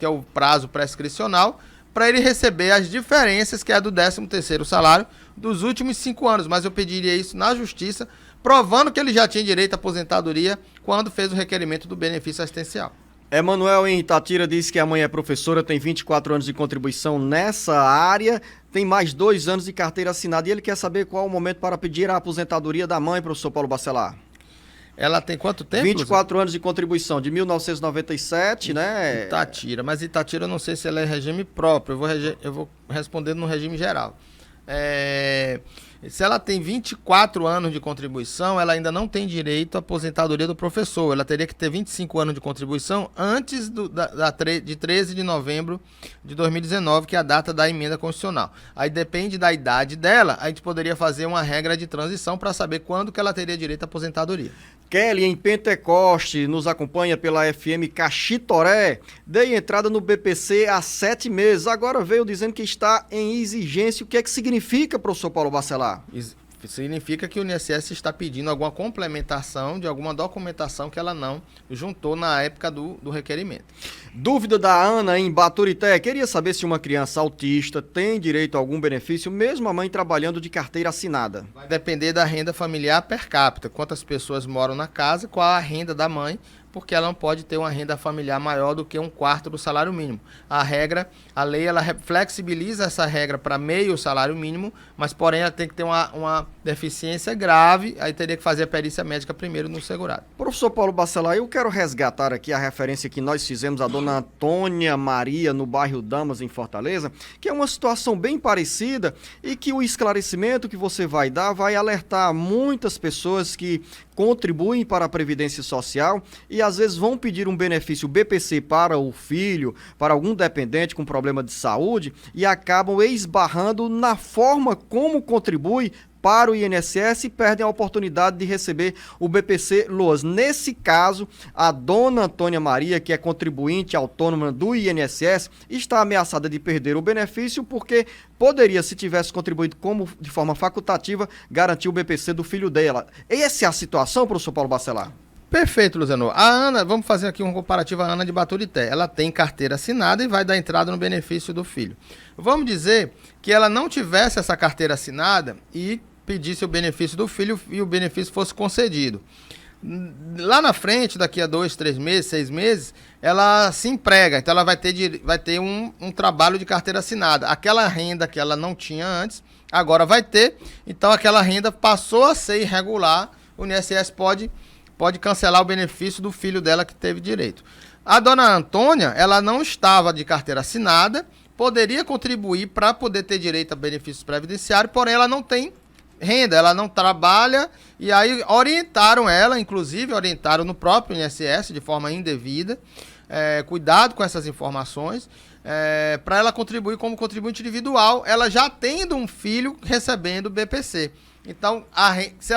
o prazo prescricional, para ele receber as diferenças, que é do 13º salário, dos últimos 5 anos. Mas eu pediria isso na justiça, provando que ele já tinha direito à aposentadoria quando fez o requerimento do benefício assistencial. Emanuel, em Itatira, diz que a mãe é professora, tem 24 anos de contribuição nessa área, tem mais 2 anos de carteira assinada, e ele quer saber qual o momento para pedir a aposentadoria da mãe, professor Paulo Bacelar. Ela tem quanto tempo? 24 anos de contribuição, de 1997, né? Itatira, mas Itatira eu não sei se ela é regime próprio, eu vou responder no regime geral. Se ela tem 24 anos de contribuição, ela ainda não tem direito à aposentadoria do professor. Ela teria que ter 25 anos de contribuição antes de 13 de novembro de 2019, que é a data da emenda constitucional. Aí depende da idade dela, a gente poderia fazer uma regra de transição para saber quando que ela teria direito à aposentadoria. Kelly, em Pentecoste, nos acompanha pela FM Caxitoré. Dei entrada no BPC há 7 meses. Agora veio dizendo que está em exigência. O que é que significa, professor Paulo Bacelar? Significa que o INSS está pedindo alguma complementação de alguma documentação que ela não juntou na época do requerimento. Dúvida da Ana em Baturité. Queria saber se uma criança autista tem direito a algum benefício, mesmo a mãe trabalhando de carteira assinada. Vai depender da renda familiar per capita, quantas pessoas moram na casa, qual a renda da mãe, porque ela não pode ter uma renda familiar maior do que 1/4 do salário mínimo. A lei, ela flexibiliza essa regra para meio salário mínimo, mas porém ela tem que ter uma deficiência grave, aí teria que fazer a perícia médica primeiro no segurado. Professor Paulo Bacelar, eu quero resgatar aqui a referência que nós fizemos à dona Antônia Maria, no bairro Damas, em Fortaleza, que é uma situação bem parecida e que o esclarecimento que você vai dar vai alertar muitas pessoas que contribuem para a Previdência Social e às vezes vão pedir um benefício BPC para o filho, para algum dependente com problema de saúde e acabam esbarrando na forma como contribui para o INSS e perdem a oportunidade de receber o BPC Loas. Nesse caso, a dona Antônia Maria, que é contribuinte autônoma do INSS, está ameaçada de perder o benefício porque poderia, se tivesse contribuído de forma facultativa, garantir o BPC do filho dela. Essa é a situação, professor Paulo Bacelar? Perfeito, Luciano. A Ana, vamos fazer aqui um comparativo, a Ana de Baturité. Ela tem carteira assinada e vai dar entrada no benefício do filho. Vamos dizer que ela não tivesse essa carteira assinada e pedisse o benefício do filho e o benefício fosse concedido. Lá na frente, daqui a 2, 3 meses, 6 meses, ela se emprega, então ela vai ter um trabalho de carteira assinada. Aquela renda que ela não tinha antes, agora vai ter, então aquela renda passou a ser irregular, o INSS pode cancelar o benefício do filho dela que teve direito. A dona Antônia, ela não estava de carteira assinada, poderia contribuir para poder ter direito a benefícios previdenciários, porém ela não tem renda, ela não trabalha, e aí orientaram ela, inclusive orientaram no próprio INSS de forma indevida, cuidado com essas informações, para ela contribuir como contribuinte individual, ela já tendo um filho recebendo BPC. Então, se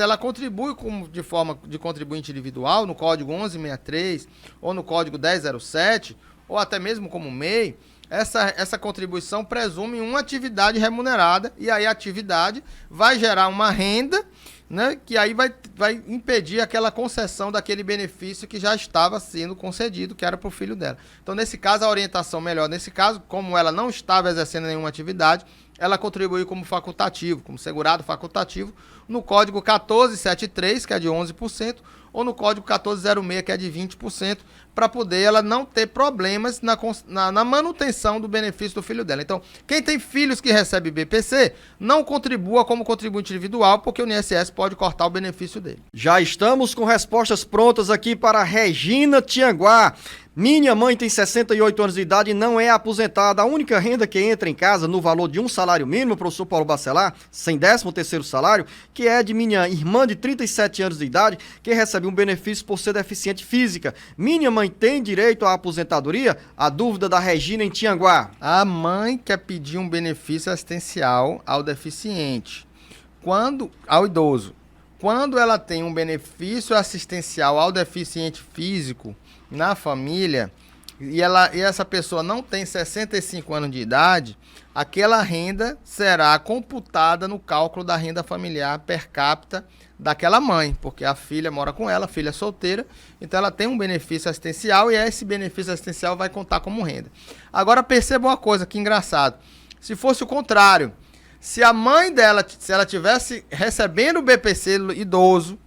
ela contribui de forma de contribuinte individual, no código 1163 ou no código 1007, ou até mesmo como MEI, essa contribuição presume uma atividade remunerada e aí a atividade vai gerar uma renda, né, que aí vai impedir aquela concessão daquele benefício que já estava sendo concedido, que era para o filho dela. Então, nesse caso, a orientação melhor, nesse caso, como ela não estava exercendo nenhuma atividade, ela contribui como facultativo, como segurado facultativo, no código 1473, que é de 11%, ou no código 1406, que é de 20%, para poder ela não ter problemas na manutenção do benefício do filho dela. Então, quem tem filhos que recebe BPC, não contribua como contribuinte individual, porque o INSS pode cortar o benefício dele. Já estamos com respostas prontas aqui para a Regina Tianguá. Minha mãe tem 68 anos de idade e não é aposentada. A única renda que entra em casa no valor de um salário mínimo, professor Paulo Bacelar, sem 13º salário, que é de minha irmã de 37 anos de idade, que recebe um benefício por ser deficiente física. Minha mãe tem direito à aposentadoria? A dúvida da Regina em Tianguá. A mãe quer pedir um benefício assistencial ao deficiente, ao idoso. Quando ela tem um benefício assistencial ao deficiente físico na família e essa pessoa não tem 65 anos de idade, aquela renda será computada no cálculo da renda familiar per capita daquela mãe, porque a filha mora com ela, a filha é solteira, então ela tem um benefício assistencial e esse benefício assistencial vai contar como renda. Agora perceba uma coisa que engraçado, se fosse o contrário, se a mãe dela, se ela tivesse recebendo o BPC idoso,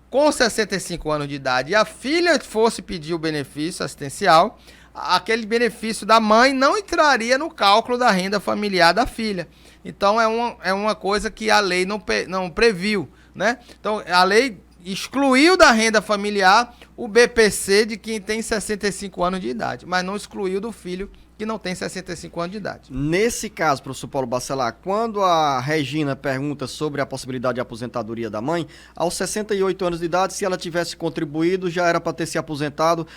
com 65 anos de idade, e a filha fosse pedir o benefício assistencial, aquele benefício da mãe não entraria no cálculo da renda familiar da filha. Então, é uma coisa que a lei não previu, né? Então, a lei excluiu da renda familiar o BPC de quem tem 65 anos de idade, mas não excluiu do filho que não tem 65 anos de idade. Nesse caso, professor Paulo Bacelar, quando a Regina pergunta sobre a possibilidade de aposentadoria da mãe, aos 68 anos de idade, se ela tivesse contribuído, já era para ter se aposentado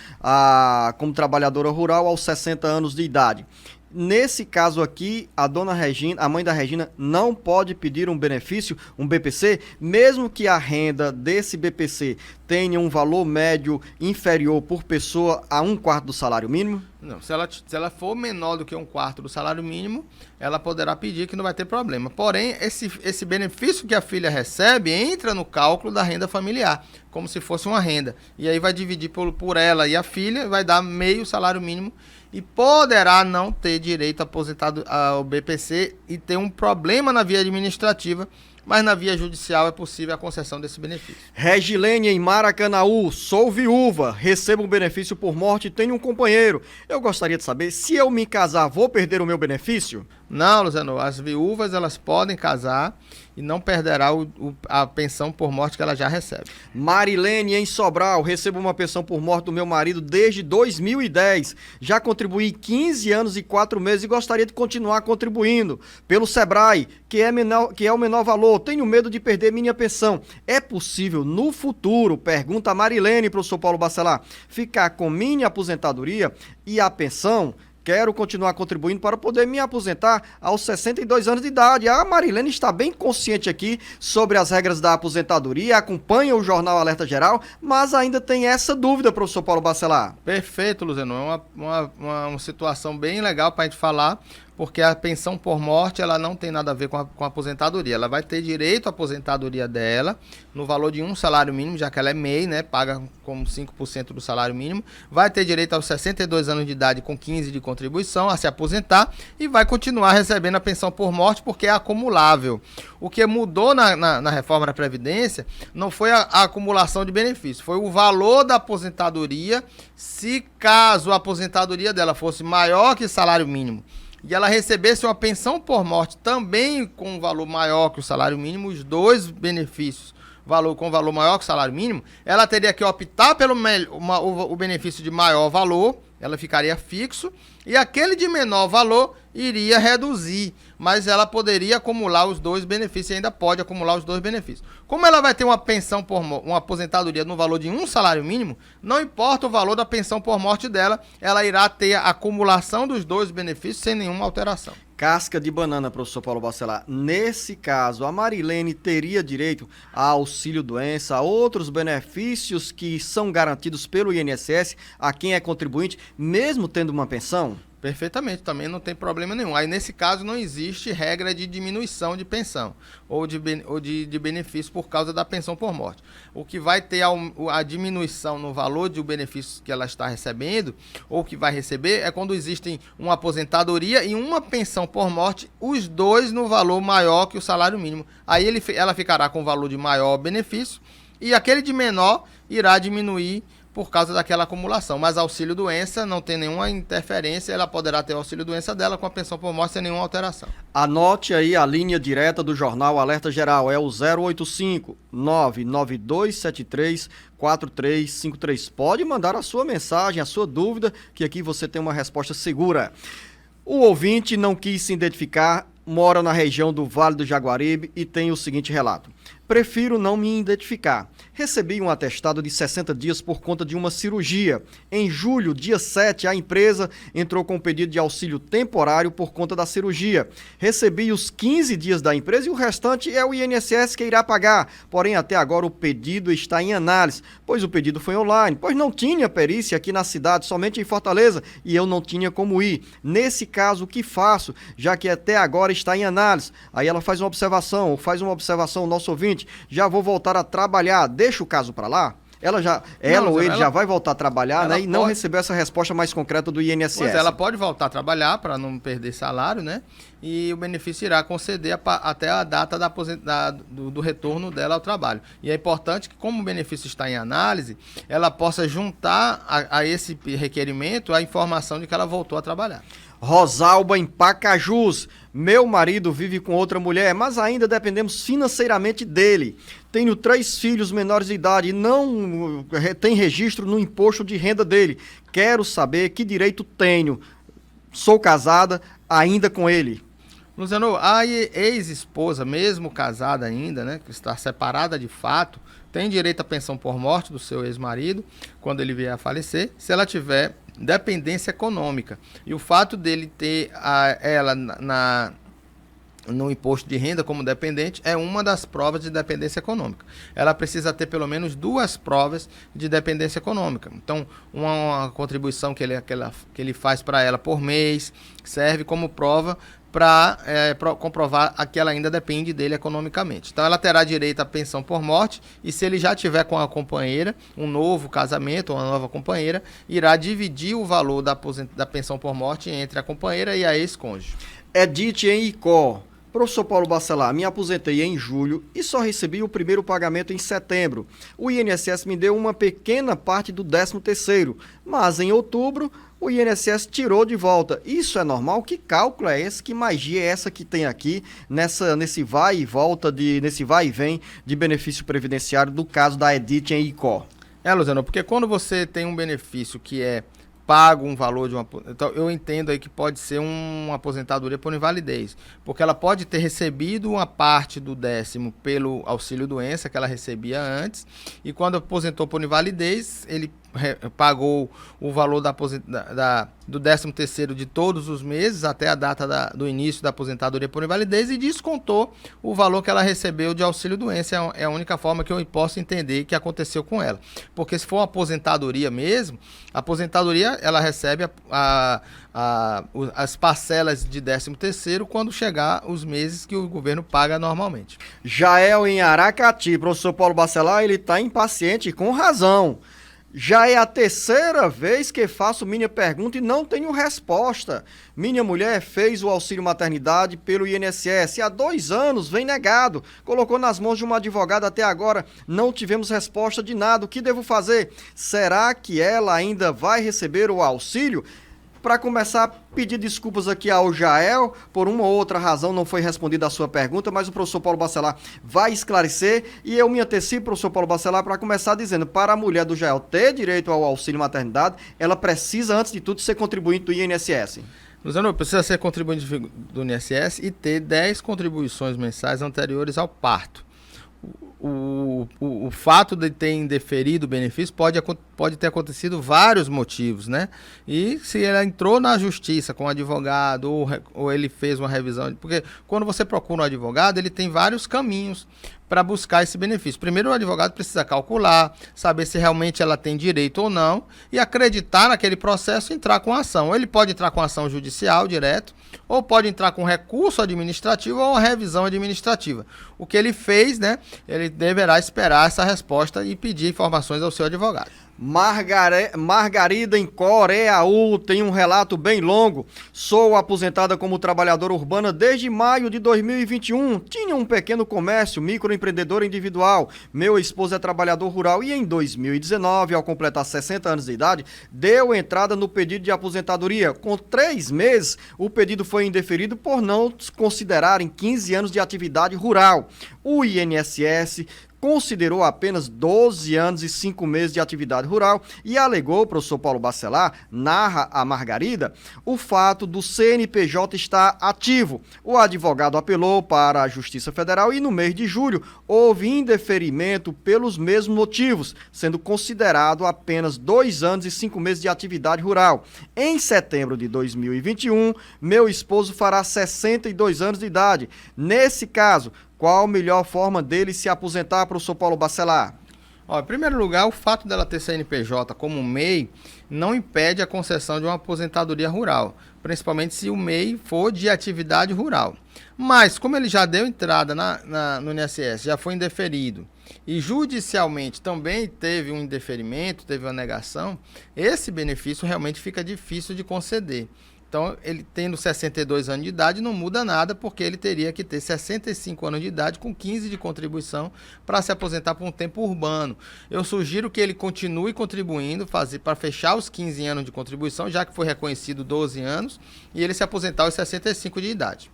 como trabalhadora rural aos 60 anos de idade. Nesse caso aqui, a mãe da Regina, não pode pedir um benefício, um BPC, mesmo que a renda desse BPC tenha um valor médio inferior por pessoa a 1/4 do salário mínimo? Não, se ela for menor do que 1/4 do salário mínimo, ela poderá pedir que não vai ter problema. Porém, esse benefício que a filha recebe entra no cálculo da renda familiar, como se fosse uma renda. E aí vai dividir por ela e a filha, vai dar meio salário mínimo e poderá não ter direito aposentado ao BPC e ter um problema na via administrativa, mas na via judicial é possível a concessão desse benefício. Regilene em Maracanaú, sou viúva, recebo um benefício por morte e tenho um companheiro. Eu gostaria de saber, se eu me casar, vou perder o meu benefício? Não, Luciano, as viúvas elas podem casar e não perderá a pensão por morte que ela já recebe. Marilene em Sobral, recebo uma pensão por morte do meu marido desde 2010. Já contribuí 15 anos e 4 meses e gostaria de continuar contribuindo pelo Sebrae, que é o menor valor. Tenho medo de perder minha pensão. É possível no futuro, pergunta a Marilene, professor Paulo Bacelar, ficar com minha aposentadoria e a pensão? Quero continuar contribuindo para poder me aposentar aos 62 anos de idade. A Marilene está bem consciente aqui sobre as regras da aposentadoria, acompanha o Jornal Alerta Geral, mas ainda tem essa dúvida, professor Paulo Bacelar. Perfeito, Luciano. É uma situação bem legal para a gente falar, porque a pensão por morte ela não tem nada a ver com a aposentadoria. Ela vai ter direito à aposentadoria dela no valor de um salário mínimo, já que ela é MEI, né, paga como 5% do salário mínimo. Vai ter direito aos 62 anos de idade com 15 de contribuição a se aposentar e vai continuar recebendo a pensão por morte porque é acumulável. O que mudou na reforma da Previdência não foi a acumulação de benefícios, foi o valor da aposentadoria, se caso a aposentadoria dela fosse maior que o salário mínimo e ela recebesse uma pensão por morte também com um valor maior que o salário mínimo, os dois benefícios, com valor maior que o salário mínimo, ela teria que optar pelo o benefício de maior valor, ela ficaria fixo, e aquele de menor valor iria reduzir, mas ela poderia acumular os dois benefícios, e ainda pode acumular os dois benefícios. Como ela vai ter uma pensão uma aposentadoria no valor de um salário mínimo, não importa o valor da pensão por morte dela, ela irá ter a acumulação dos dois benefícios sem nenhuma alteração. Casca de banana, professor Paulo Bacelar. Nesse caso, a Marilene teria direito a auxílio-doença, a outros benefícios que são garantidos pelo INSS a quem é contribuinte, mesmo tendo uma pensão? Perfeitamente, também não tem problema nenhum. Aí, nesse caso, não existe regra de diminuição de pensão ou de benefício por causa da pensão por morte. O que vai ter a diminuição no valor do benefício que ela está recebendo ou que vai receber é quando existem uma aposentadoria e uma pensão por morte, os dois no valor maior que o salário mínimo. Aí ela ficará com o valor de maior benefício e aquele de menor irá diminuir por causa daquela acumulação, mas auxílio-doença não tem nenhuma interferência, ela poderá ter o auxílio-doença dela com a pensão por morte sem nenhuma alteração. Anote aí a linha direta do Jornal Alerta Geral, é o 085 99273 4353. Pode mandar a sua mensagem, a sua dúvida, que aqui você tem uma resposta segura. O ouvinte não quis se identificar, mora na região do Vale do Jaguaribe e tem o seguinte relato. Prefiro não me identificar. Recebi um atestado de 60 dias por conta de uma cirurgia. Em julho, dia 7, a empresa entrou com um pedido de auxílio temporário por conta da cirurgia. Recebi os 15 dias da empresa e o restante é o INSS que irá pagar. Porém, até agora o pedido está em análise, pois o pedido foi online, pois não tinha perícia aqui na cidade, somente em Fortaleza, e eu não tinha como ir. Nesse caso, o que faço, já que até agora está em análise? Aí ela faz uma observação, o nosso ouvinte, já vou voltar a trabalhar, deixa o caso para lá? Ela ou ele já vai voltar a trabalhar, né? E não recebeu essa resposta mais concreta do INSS. Pois ela pode voltar a trabalhar para não perder salário, né? E o benefício irá conceder até a data do retorno dela ao trabalho. E é importante que, como o benefício está em análise, ela possa juntar a esse requerimento a informação de que ela voltou a trabalhar. Rosalba em Pacajus. Meu marido vive com outra mulher, mas ainda dependemos financeiramente dele. Tenho 3 filhos menores de idade e não tem registro no imposto de renda dele. Quero saber que direito tenho. Sou casada ainda com ele. Luciano, a ex-esposa, mesmo casada ainda, né, que está separada de fato, tem direito à pensão por morte do seu ex-marido quando ele vier a falecer, se ela tiver dependência econômica. E o fato dele ter ela no imposto de renda como dependente é uma das provas de dependência econômica. Ela precisa ter pelo menos 2 provas de dependência econômica. Então, uma contribuição que ele faz para ela por mês serve como prova para comprovar que ela ainda depende dele economicamente. Então, ela terá direito à pensão por morte e, se ele já tiver com a companheira, um novo casamento ou uma nova companheira, irá dividir o valor da pensão por morte entre a companheira e a ex-cônjuge. Edith em Icó. Professor Paulo Bacelar, me aposentei em julho e só recebi o primeiro pagamento em setembro. O INSS me deu uma pequena parte do 13º, mas em outubro o INSS tirou de volta. Isso é normal? Que cálculo é esse? Que magia é essa que tem aqui nesse vai e volta, nesse vai e vem de benefício previdenciário do caso da Edith em Icó? Luciano, porque quando você tem um benefício que é pago um valor de uma... Então, eu entendo aí que pode ser uma aposentadoria por invalidez, porque ela pode ter recebido uma parte do 10º pelo auxílio-doença que ela recebia antes, e quando aposentou por invalidez, ele pagou o valor do 13º de todos os meses até a data do início da aposentadoria por invalidez e descontou o valor que ela recebeu de auxílio-doença. É a única forma que eu posso entender que aconteceu com ela. Porque se for uma aposentadoria mesmo, a aposentadoria ela recebe as parcelas de 13º quando chegar os meses que o governo paga normalmente. Jael em Aracati, professor Paulo Bacelar, ele está impaciente com razão. Já é a terceira vez que faço minha pergunta e não tenho resposta. Minha mulher fez o auxílio maternidade pelo INSS e há 2 anos vem negado. Colocou nas mãos de uma advogada até agora. Não tivemos resposta de nada. O que devo fazer? Será que ela ainda vai receber o auxílio? Para começar, pedir desculpas aqui ao Jael, por uma ou outra razão não foi respondida a sua pergunta, mas o professor Paulo Bacelar vai esclarecer e eu me antecipo, professor Paulo Bacelar, para começar dizendo, para a mulher do Jael ter direito ao auxílio maternidade, ela precisa, antes de tudo, ser contribuinte do INSS. Luciano, precisa ser contribuinte do INSS e ter 10 contribuições mensais anteriores ao parto. O fato de ter indeferido o benefício pode ter acontecido vários motivos, né? E se ela entrou na justiça com um advogado ou ele fez uma revisão, porque quando você procura um advogado, ele tem vários caminhos para buscar esse benefício. Primeiro, o advogado precisa calcular, saber se realmente ela tem direito ou não e acreditar naquele processo e entrar com a ação. Ou ele pode entrar com ação judicial direto, ou pode entrar com recurso administrativo ou uma revisão administrativa. O que ele fez, né? Ele deverá esperar essa resposta e pedir informações ao seu advogado. Margarida em Coreaú tem um relato bem longo. Sou aposentada como trabalhadora urbana desde maio de 2021. Tinha um pequeno comércio, microempreendedora individual. Meu esposo é trabalhador rural e em 2019, ao completar 60 anos de idade, deu entrada no pedido de aposentadoria. Com 3 meses, o pedido foi indeferido por não considerarem 15 anos de atividade rural. O INSS considerou apenas 12 anos e 5 meses de atividade rural e alegou, o professor Paulo Bacelar, narra a Margarida, o fato do CNPJ estar ativo. O advogado apelou para a Justiça Federal e no mês de julho houve indeferimento pelos mesmos motivos, sendo considerado apenas 2 anos e 5 meses de atividade rural. Em setembro de 2021, meu esposo fará 62 anos de idade. Nesse caso, qual a melhor forma dele se aposentar, professor Paulo Bacelar? Em primeiro lugar, o fato dela ter CNPJ como MEI não impede a concessão de uma aposentadoria rural, principalmente se o MEI for de atividade rural. Mas, como ele já deu entrada no INSS, já foi indeferido, e judicialmente também teve um indeferimento, teve uma negação, esse benefício realmente fica difícil de conceder. Então, ele tendo 62 anos de idade, não muda nada, porque ele teria que ter 65 anos de idade com 15 de contribuição para se aposentar por um tempo urbano. Eu sugiro que ele continue contribuindo, para fechar os 15 anos de contribuição, já que foi reconhecido 12 anos, e ele se aposentar aos 65 de idade.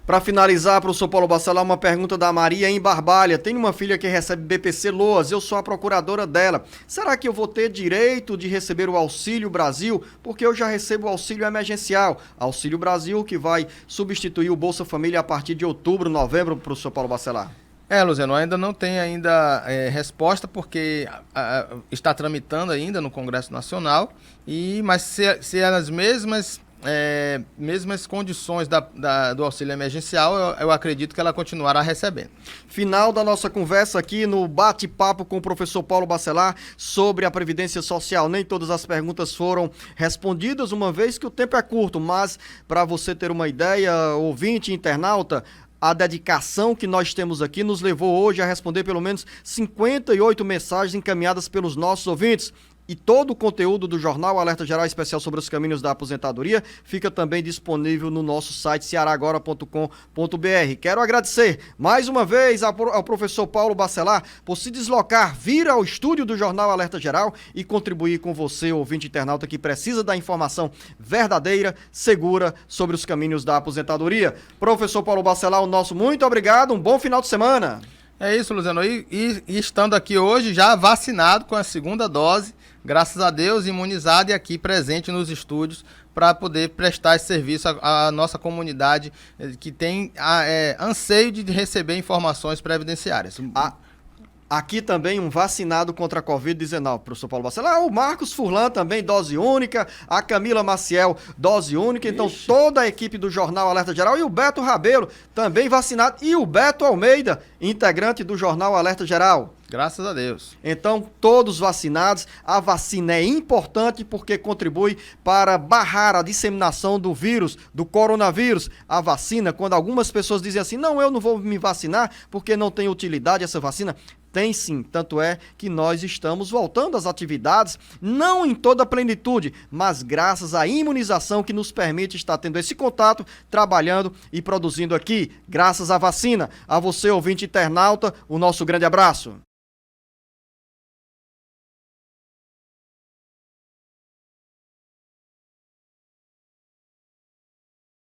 Para finalizar, professor Paulo Bacelar, uma pergunta da Maria em Barbalha. Tenho uma filha que recebe BPC Loas, eu sou a procuradora dela. Será que eu vou ter direito de receber o Auxílio Brasil? Porque eu já recebo o auxílio emergencial. Auxílio Brasil que vai substituir o Bolsa Família a partir de outubro, novembro, professor Paulo Bacelar. Luciano, ainda não tem resposta, porque está tramitando ainda no Congresso Nacional, mas se é nas mesmas condições do auxílio emergencial, eu acredito que ela continuará recebendo. Final da nossa conversa aqui no bate-papo com o professor Paulo Bacelar sobre a Previdência Social. Nem todas as perguntas foram respondidas, uma vez que o tempo é curto, mas para você ter uma ideia, ouvinte, internauta, a dedicação que nós temos aqui nos levou hoje a responder pelo menos 58 mensagens encaminhadas pelos nossos ouvintes. E todo o conteúdo do Jornal Alerta Geral Especial sobre os caminhos da aposentadoria fica também disponível no nosso site cearagora.com.br. Quero agradecer mais uma vez ao professor Paulo Bacelar por se deslocar, vir ao estúdio do Jornal Alerta Geral e contribuir com você, ouvinte internauta, que precisa da informação verdadeira, segura sobre os caminhos da aposentadoria. Professor Paulo Bacelar, o nosso muito obrigado, um bom final de semana. É isso, Luciano. E estando aqui hoje já vacinado com a segunda dose, graças a Deus, imunizado e aqui presente nos estúdios para poder prestar esse serviço à nossa comunidade que tem anseio de receber informações previdenciárias. Aqui também um vacinado contra a Covid-19, professor Paulo Bacelar. O Marcos Furlan também, dose única. A Camila Maciel, dose única. Então, toda a equipe do Jornal Alerta Geral. E o Beto Rabelo, também vacinado. E o Beto Almeida, integrante do Jornal Alerta Geral. Graças a Deus. Então, todos vacinados. A vacina é importante porque contribui para barrar a disseminação do vírus, do coronavírus. A vacina, quando algumas pessoas dizem assim, não, eu não vou me vacinar porque não tem utilidade essa vacina. Tem sim, tanto é que nós estamos voltando às atividades, não em toda a plenitude, mas graças à imunização que nos permite estar tendo esse contato, trabalhando e produzindo aqui, graças à vacina. A você, ouvinte internauta, o nosso grande abraço.